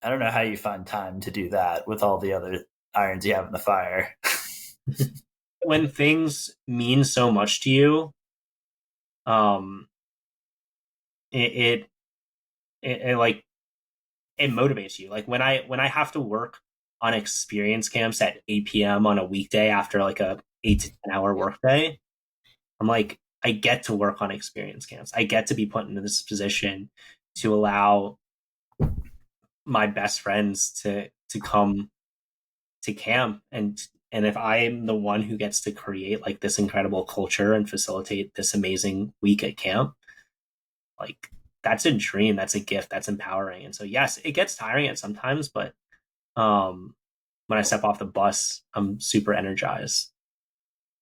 I don't know how you find time to do that with all the other irons you have in the fire. When things mean so much to you, um, it, it like it motivates you. Like when I have to work on experience camps at 8 p.m. on a weekday after like a 8 to 10 hour workday, I'm like, I get to work on experience camps. I get to be put into this position to allow my best friends to come to camp, and if I am the one who gets to create like this incredible culture and facilitate this amazing week at camp, like that's a dream, that's a gift, that's empowering. And so yes, it gets tiring at sometimes, but um when I step off the bus, I'm super energized.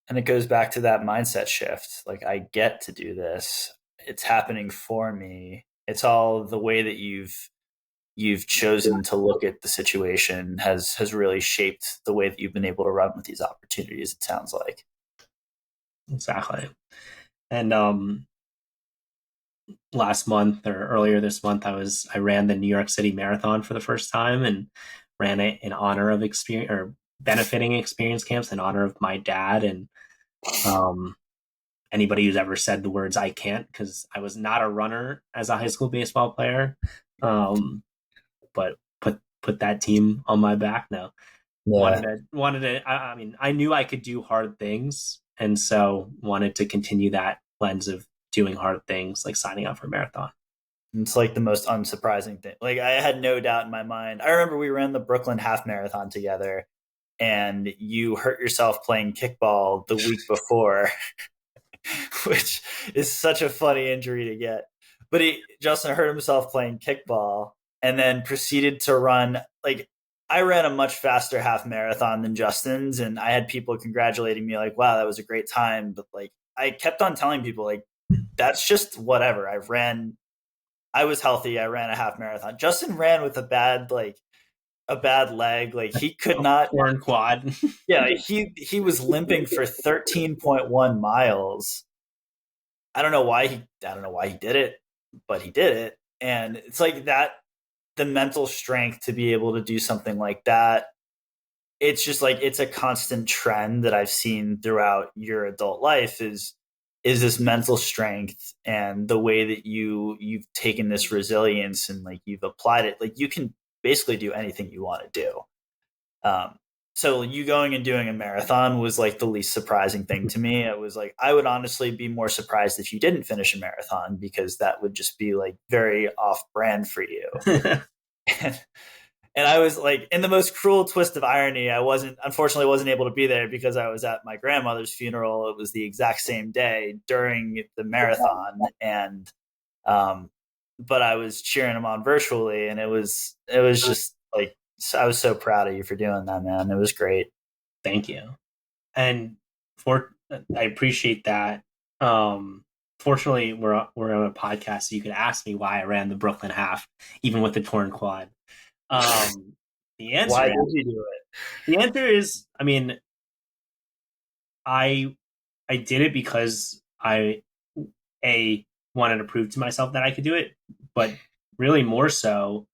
And it goes back to that mindset shift. Like, I get to do this. It's happening for me. It's all the way that you've chosen to look at the situation has really shaped the way that you've been able to run with these opportunities, it sounds like. Exactly. And last month or earlier this month, I ran the New York City Marathon for the first time, and ran it in honor of experience, or benefiting experience camps in honor of my dad. And um anybody who's ever said the words "I can't," because I was not a runner as a high school baseball player. But put that team on my back now. Yeah. Wanted to. I mean, I knew I could do hard things, and so wanted to continue that lens of doing hard things, like signing up for a marathon. It's like the most unsurprising thing. Like I had no doubt in my mind. I remember we ran the Brooklyn half marathon together and you hurt yourself playing kickball the week before, which is such a funny injury to get. But Justin hurt himself playing kickball and then proceeded to run. Like I ran a much faster half marathon than Justin's, and I had people congratulating me like, "Wow, that was a great time." But like I kept on telling people like, "That's just whatever." I was healthy. I ran a half marathon. Justin ran with a bad leg. Like he could not. Torn quad. Yeah, he was limping for 13.1 miles. I don't know why he did it, but he did it. And it's like that the mental strength to be able to do something like that. It's just like it's a constant trend that I've seen throughout your adult life is this mental strength and the way that you've taken this resilience and like you've applied it. Like you can basically do anything you want to do. Um, so you going and doing a marathon was like the least surprising thing to me. It was like I would honestly be more surprised if you didn't finish a marathon because that would just be like very off brand for you. And I was like, in the most cruel twist of irony, I unfortunately wasn't able to be there because I was at my grandmother's funeral. It was the exact same day during the marathon, and um, but I was cheering him on virtually, and it was just like I was so proud of you for doing that, man. It was great. Thank you. And for I appreciate that. Fortunately, we're on a podcast, so you could ask me why I ran the Brooklyn half, even with the torn quad. Um, the answer Why is, did you do it? I mean, I I did it because I a wanted to prove to myself that I could do it, but really more so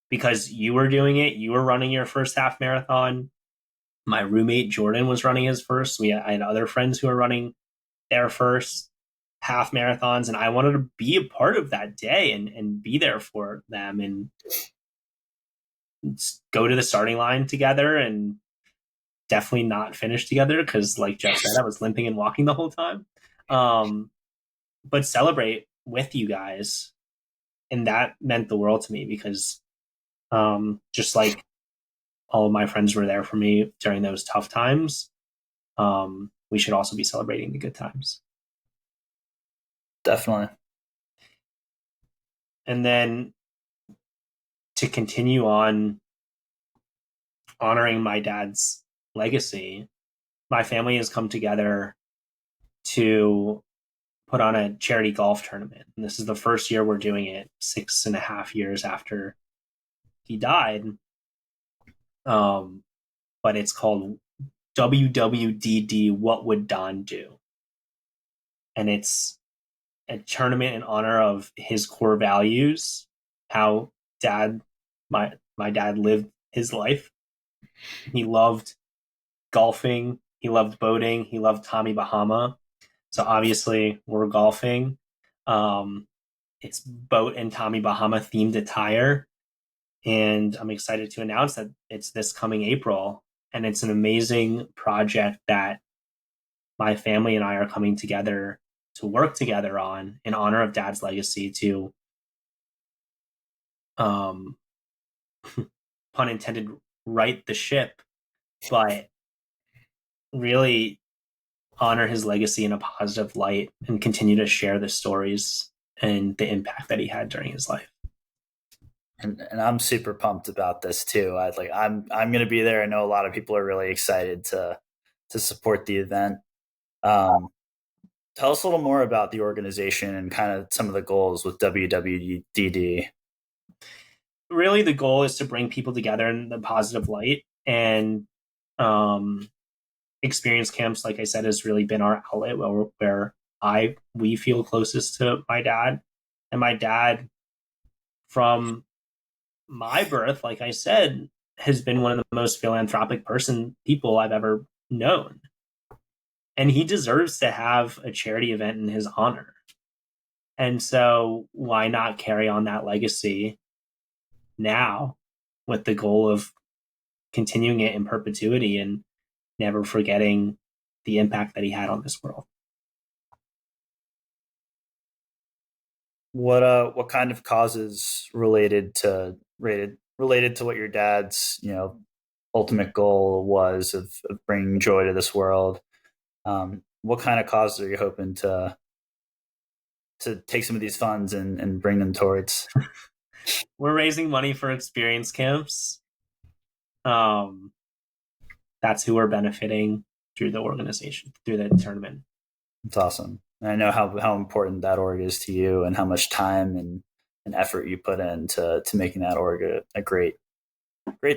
because you were doing it. You were running your first half marathon. My roommate Jordan was running his first. I had other friends who were running their first half marathons, and I wanted to be a part of that day and be there for them and go to the starting line together and definitely not finish together because, like Jeff said, I was limping and walking the whole time. Um, but celebrate with you guys, and that meant the world to me because just like all of my friends were there for me during those tough times, we should also be celebrating the good times. Definitely. And then to continue on honoring my dad's legacy, my family has come together to put on a charity golf tournament. And this is the first year we're doing it, 6.5 years after he died. But it's called WWDD What Would Don Do? And it's a tournament in honor of his core values, how dad my dad lived his life. He loved golfing, he loved boating, he loved Tommy Bahama. So obviously we're golfing. Um, it's boat and Tommy Bahama themed attire. And I'm excited to announce that it's this coming April. And it's an amazing project that my family and I are coming together to work together on in honor of dad's legacy to, um, pun intended, right the ship, but really honor his legacy in a positive light and continue to share the stories and the impact that he had during his life. And I'm super pumped about this too. I'm going to be there. I know a lot of people are really excited to support the event. Um, Tell us a little more about the organization and kind of some of the goals with WWDD. Really, the goal is to bring people together in the positive light, and um, experience camps, like I said, has really been our outlet where we feel closest to my dad. And my dad, from my birth, like I said, has been one of the most philanthropic people I've ever known. and he deserves to have a charity event in his honor. And so why not carry on that legacy now with the goal of continuing it in perpetuity and never forgetting the impact that he had on this world? What kind of causes related to what your dad's ultimate goal was of bringing joy to this world? What kind of causes are you hoping to take some of these funds and bring them towards? We're raising money for experience camps. Um, that's who we're benefiting through the organization, through the tournament. It's awesome. And I know how important that org is to you and how much time and effort you put into making that org a great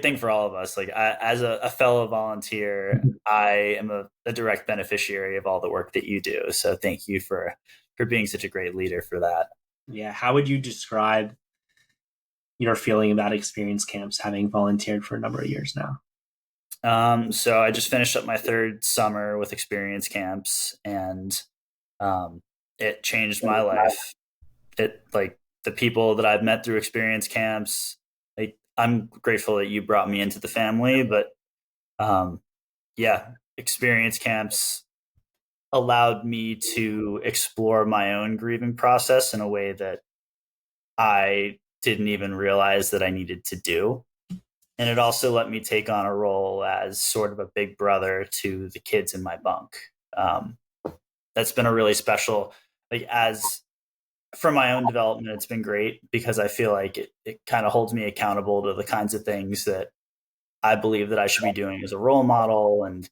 thing for all of us. Like as a fellow volunteer, I am a direct beneficiary of all the work that you do. So thank you for being such a great leader for that. Yeah. How would you describe your feeling about experience camps, having volunteered for a number of years now? So I just finished up my third summer with experience camps, and it changed my life. It like the people that I've met through experience camps. Like I'm grateful that you brought me into the family, but um, yeah, experience camps allowed me to explore my own grieving process in a way that I didn't even realize that I needed to do. And it also let me take on a role as sort of a big brother to the kids in my bunk. Um, that's been a really special, like, as for my own development, it's been great because I feel like it kind of holds me accountable to the kinds of things that I believe that I should be doing as a role model. And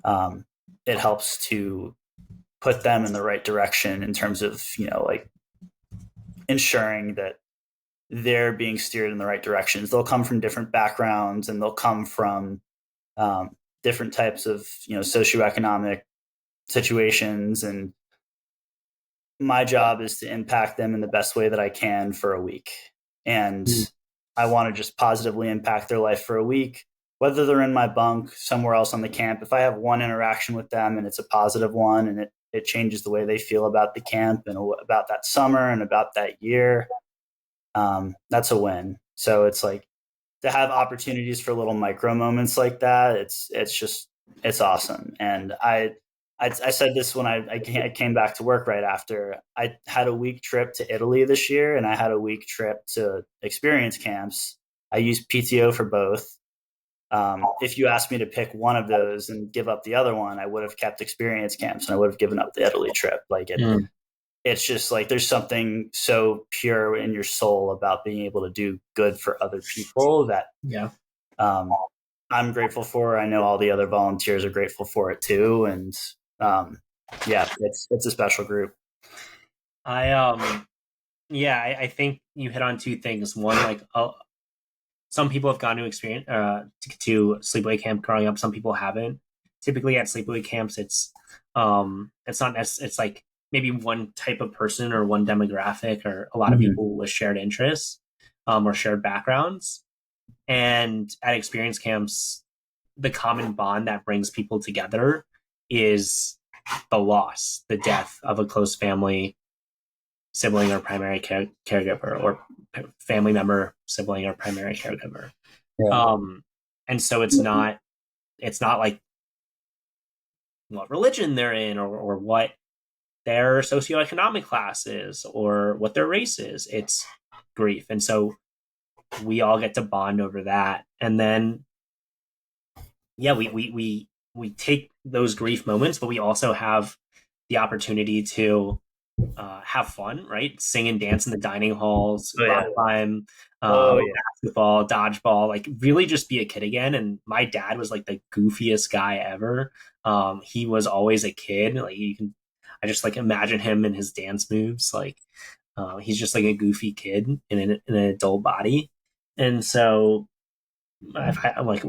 um, it helps to put them in the right direction in terms of, like ensuring that they're being steered in the right directions. They'll come from different backgrounds and they'll come from different types of socioeconomic situations, and my job is to impact them in the best way that I can for a week. And I want to just positively impact their life for a week, whether they're in my bunk somewhere else on the camp. If I have one interaction with them and it's a positive one and it changes the way they feel about the camp and about that summer and about that year, that's a win. So it's like to have opportunities for little micro moments like that. It's awesome. And I said this when I came back to work right after. I had a week trip to Italy this year, and I had a week trip to experience camps. I used PTO for both. If you asked me to pick one of those and give up the other one, I would have kept experience camps and I would have given up the Italy trip. It's just like there's something so pure in your soul about being able to do good for other people that I'm grateful for. I know all the other volunteers are grateful for it too, and it's a special group. I think you hit on two things. One, like some people have gone to experience to sleepaway camp growing up. Some people haven't. Typically at sleepaway camps, it's not it's like maybe one type of person or one demographic or a lot of people with shared interests or shared backgrounds. And at experience camps, the common bond that brings people together is the loss, the death of a close family, sibling, or primary caregiver, or family member, sibling, or primary caregiver. Yeah. And so it's not like what religion they're in or what their socioeconomic class is or what their race is. It's grief. And so we all get to bond over that. And then we take those grief moments, but we also have the opportunity to have fun, right? Sing and dance in the dining halls, rock climb, basketball, dodgeball, like really just be a kid again. And my dad was like the goofiest guy ever. He was always a kid. Like I just like imagine him and his dance moves. Like he's just like a goofy kid in an adult body. And so I'm like,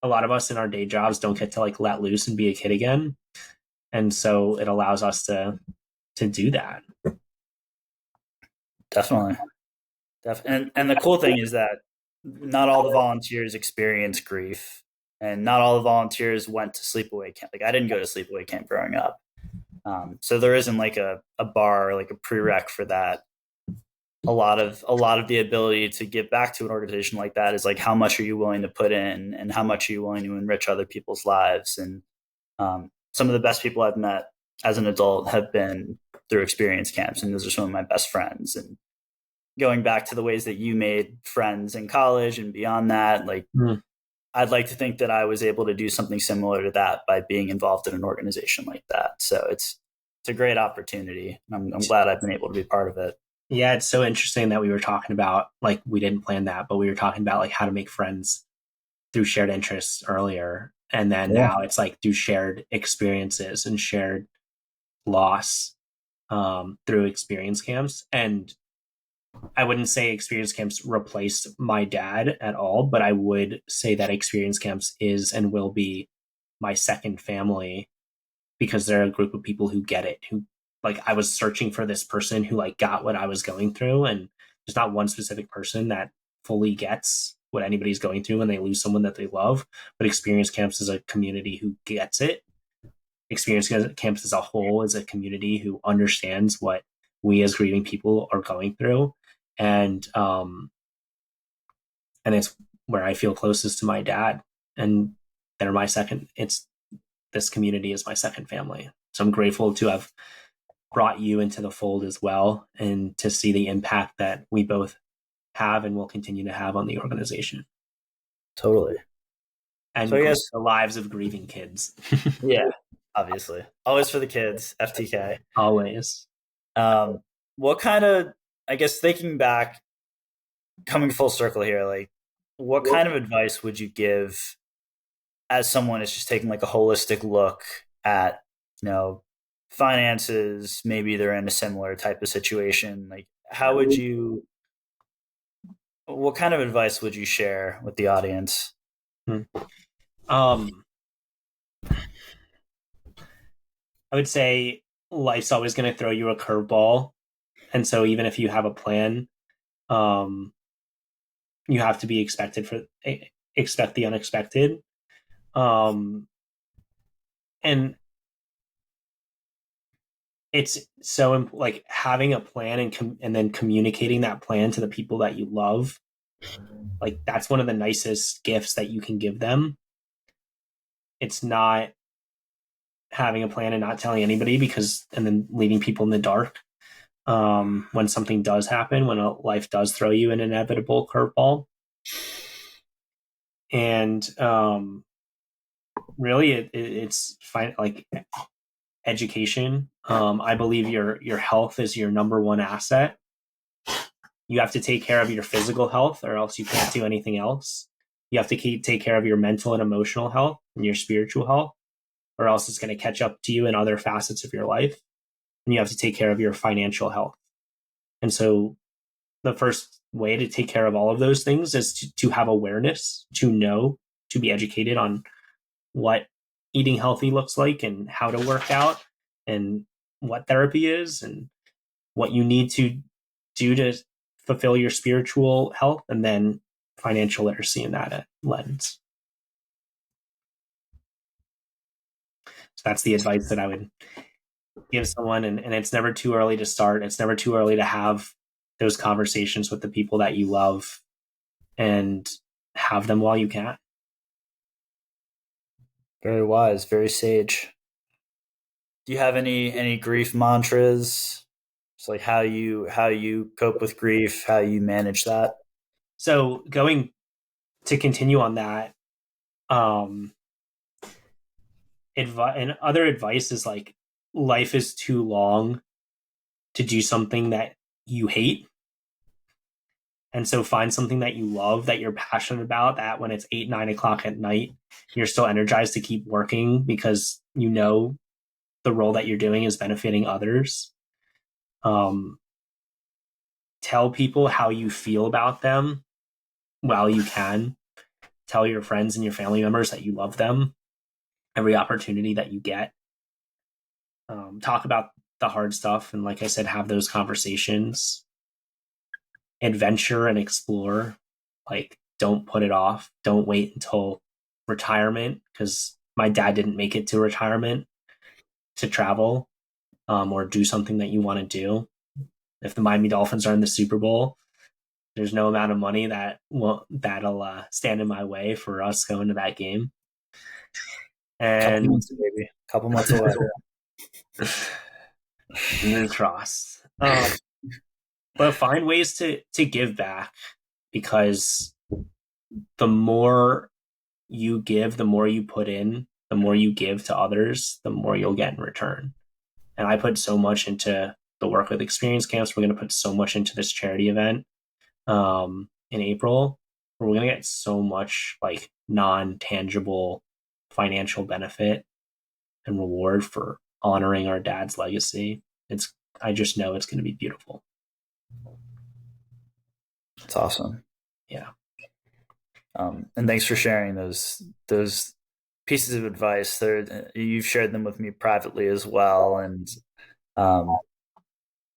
a lot of us in our day jobs don't get to like let loose and be a kid again. And so it allows us to do that. Definitely. And the cool thing is that not all the volunteers experience grief. and not all the volunteers went to sleepaway camp. Like I didn't go to sleepaway camp growing up. So there isn't like a bar or like a prereq for that. A lot of the ability to give back to an organization like that is like how much are you willing to put in and how much are you willing to enrich other people's lives. And some of the best people I've met as an adult have been through experience camps, and those are some of my best friends. And going back to the ways that you made friends in college and beyond that, like I'd like to think that I was able to do something similar to that by being involved in an organization like that. So it's a great opportunity. I'm glad I've been able to be part of it. Yeah, it's so interesting that we were talking about, like, we didn't plan that, but we were talking about like how to make friends through shared interests earlier. And then Yeah. now it's like through shared experiences and shared loss through experience camps. And I wouldn't say experience camps replaced my dad at all, but I would say that experience camps is and will be my second family because they're a group of people who get it, who like I was searching for this person who like got what I was going through. And there's not one specific person that fully gets what anybody's going through when they lose someone that they love. But experience camps is a community who gets it. Experience camps as a whole is a community who understands what we as grieving people are going through. And and it's where I feel closest to my dad. And they're my second, it's this community is my second family. So I'm grateful to have brought you into the fold as well and to see the impact that we both have and will continue to have on the organization. Totally. And So I guess, the lives of grieving kids. yeah, obviously. Always for the kids, FTK. Always. What kind of, I guess, thinking back, coming full circle here, like, what kind of advice would you give as someone is just taking like a holistic look at, finances? Maybe they're in a similar type of situation. Like, what kind of advice would you share with the audience? I would say life's always going to throw you a curveball. And so even if you have a plan, you have to be expect the unexpected. And it's so like having a plan and then communicating that plan to the people that you love. Like that's one of the nicest gifts that you can give them. It's not having a plan and not telling anybody and then leaving people in the dark. When something does happen, when life does throw you an inevitable curveball. And really it's fine, like education. I believe your health is your number one asset. You have to take care of your physical health or else you can't do anything else. You have to take care of your mental and emotional health and your spiritual health, or else it's going to catch up to you in other facets of your life. And you have to take care of your financial health. And so the first way to take care of all of those things is to have awareness, to know, to be educated on what eating healthy looks like and how to work out and what therapy is and what you need to do to fulfill your spiritual health, and then financial literacy in that lens. So that's the advice that I would give someone. And it's never too early to start. It's never too early to have those conversations with the people that you love and have them while you can. Very wise, very sage. Do you have any grief mantras? It's like how you cope with grief, how you manage that. So going to continue on that, and other advice is like life is too long to do something that you hate. And so find something that you love, that you're passionate about, that when it's 8, 9 o'clock at night, you're still energized to keep working because you know the role that you're doing is benefiting others. Tell people how you feel about them while you can. Tell your friends and your family members that you love them every opportunity that you get. Talk about the hard stuff. And like I said, have those conversations. Adventure and explore. Like, don't put it off. Don't wait until retirement, because my dad didn't make it to retirement to travel or do something that you want to do. If the Miami Dolphins are in the Super Bowl, there's no amount of money that'll stand in my way for us going to that game. Couple And months, baby. Couple months away. fingers crossed. But find ways to give back, because the more you give, the more you put in, the more you give to others, the more you'll get in return. And I put so much into the work with experience camps. We're going to put so much into this charity event in April, where we're going to get so much like non-tangible financial benefit and reward for honoring our dad's legacy. I just know it's going to be beautiful. It's awesome. Yeah. And thanks for sharing those pieces of advice. You've shared them with me privately as well, and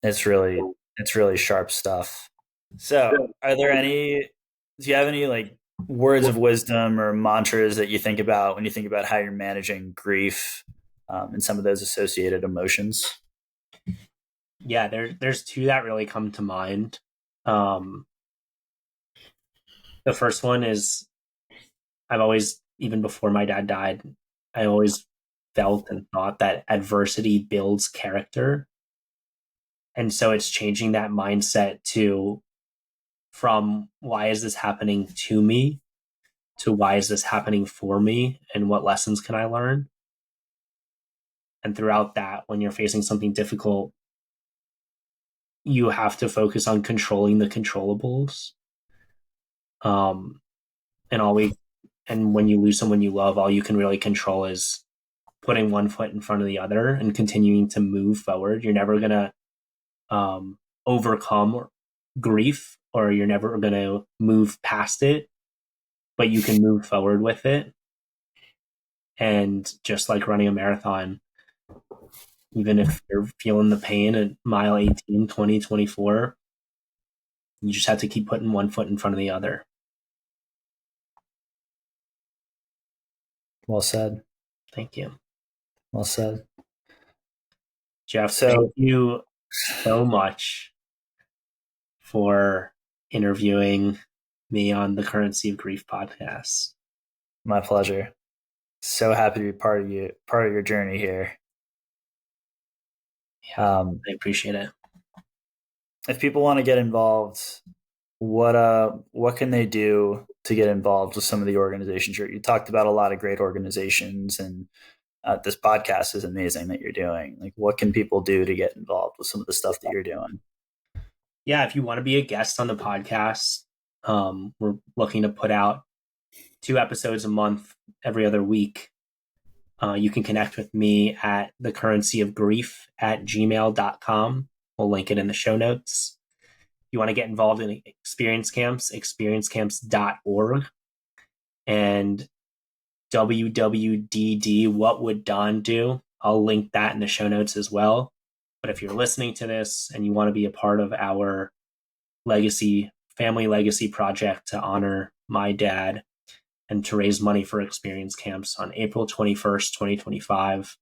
it's really sharp stuff. So, do you have any like words of wisdom or mantras that you think about when you think about how you're managing grief and some of those associated emotions? Yeah, there's two that really come to mind. The first one is, I've always, even before my dad died, I always felt and thought that adversity builds character. And so it's changing that mindset from why is this happening to me to why is this happening for me and what lessons can I learn? And throughout that, when you're facing something difficult, you have to focus on controlling the controllables. And when you lose someone you love, all you can really control is putting one foot in front of the other and continuing to move forward. You're never going to overcome grief, or you're never going to move past it, but you can move forward with it. And just like running a marathon, even if you're feeling the pain at mile 18, 20, 24, you just have to keep putting one foot in front of the other. Well said. Thank you. Well said. Jeff, thank you so much for interviewing me on the Currency of Grief podcast. My pleasure. So happy to be part of your journey here. Yeah, I appreciate it. If people want to get involved, what can they do to get involved with some of the organizations? You talked about a lot of great organizations, and this podcast is amazing that you're doing. Like, what can people do to get involved with some of the stuff that you're doing? Yeah, if you want to be a guest on the podcast, we're looking to put out 2 episodes a month every other week. You can connect with me at thecurrencyofgrief@gmail.com. We'll link it in the show notes. If you want to get involved in experience camps, experiencecamps.org, and WWDD, What Would Don Do? I'll link that in the show notes as well. But if you're listening to this and you want to be a part of our family legacy project to honor my dad and to raise money for experience camps on April 21st, 2025,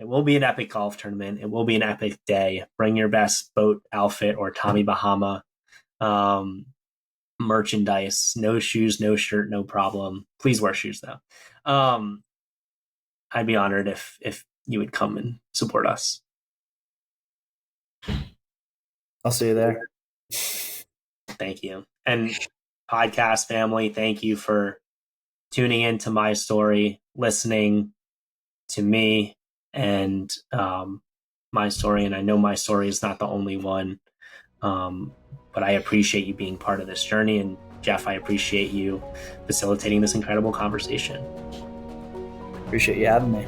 it will be an epic golf tournament. It will be an epic day. Bring your best boat outfit or Tommy Bahama merchandise. No shoes, no shirt, no problem. Please wear shoes though. I'd be honored if you would come and support us. I'll see you there. Thank you. And podcast family, thank you for tuning into my story, listening to me and my story. And I know my story is not the only one, but I appreciate you being part of this journey. And Jeff, I appreciate you facilitating this incredible conversation. Appreciate you having me.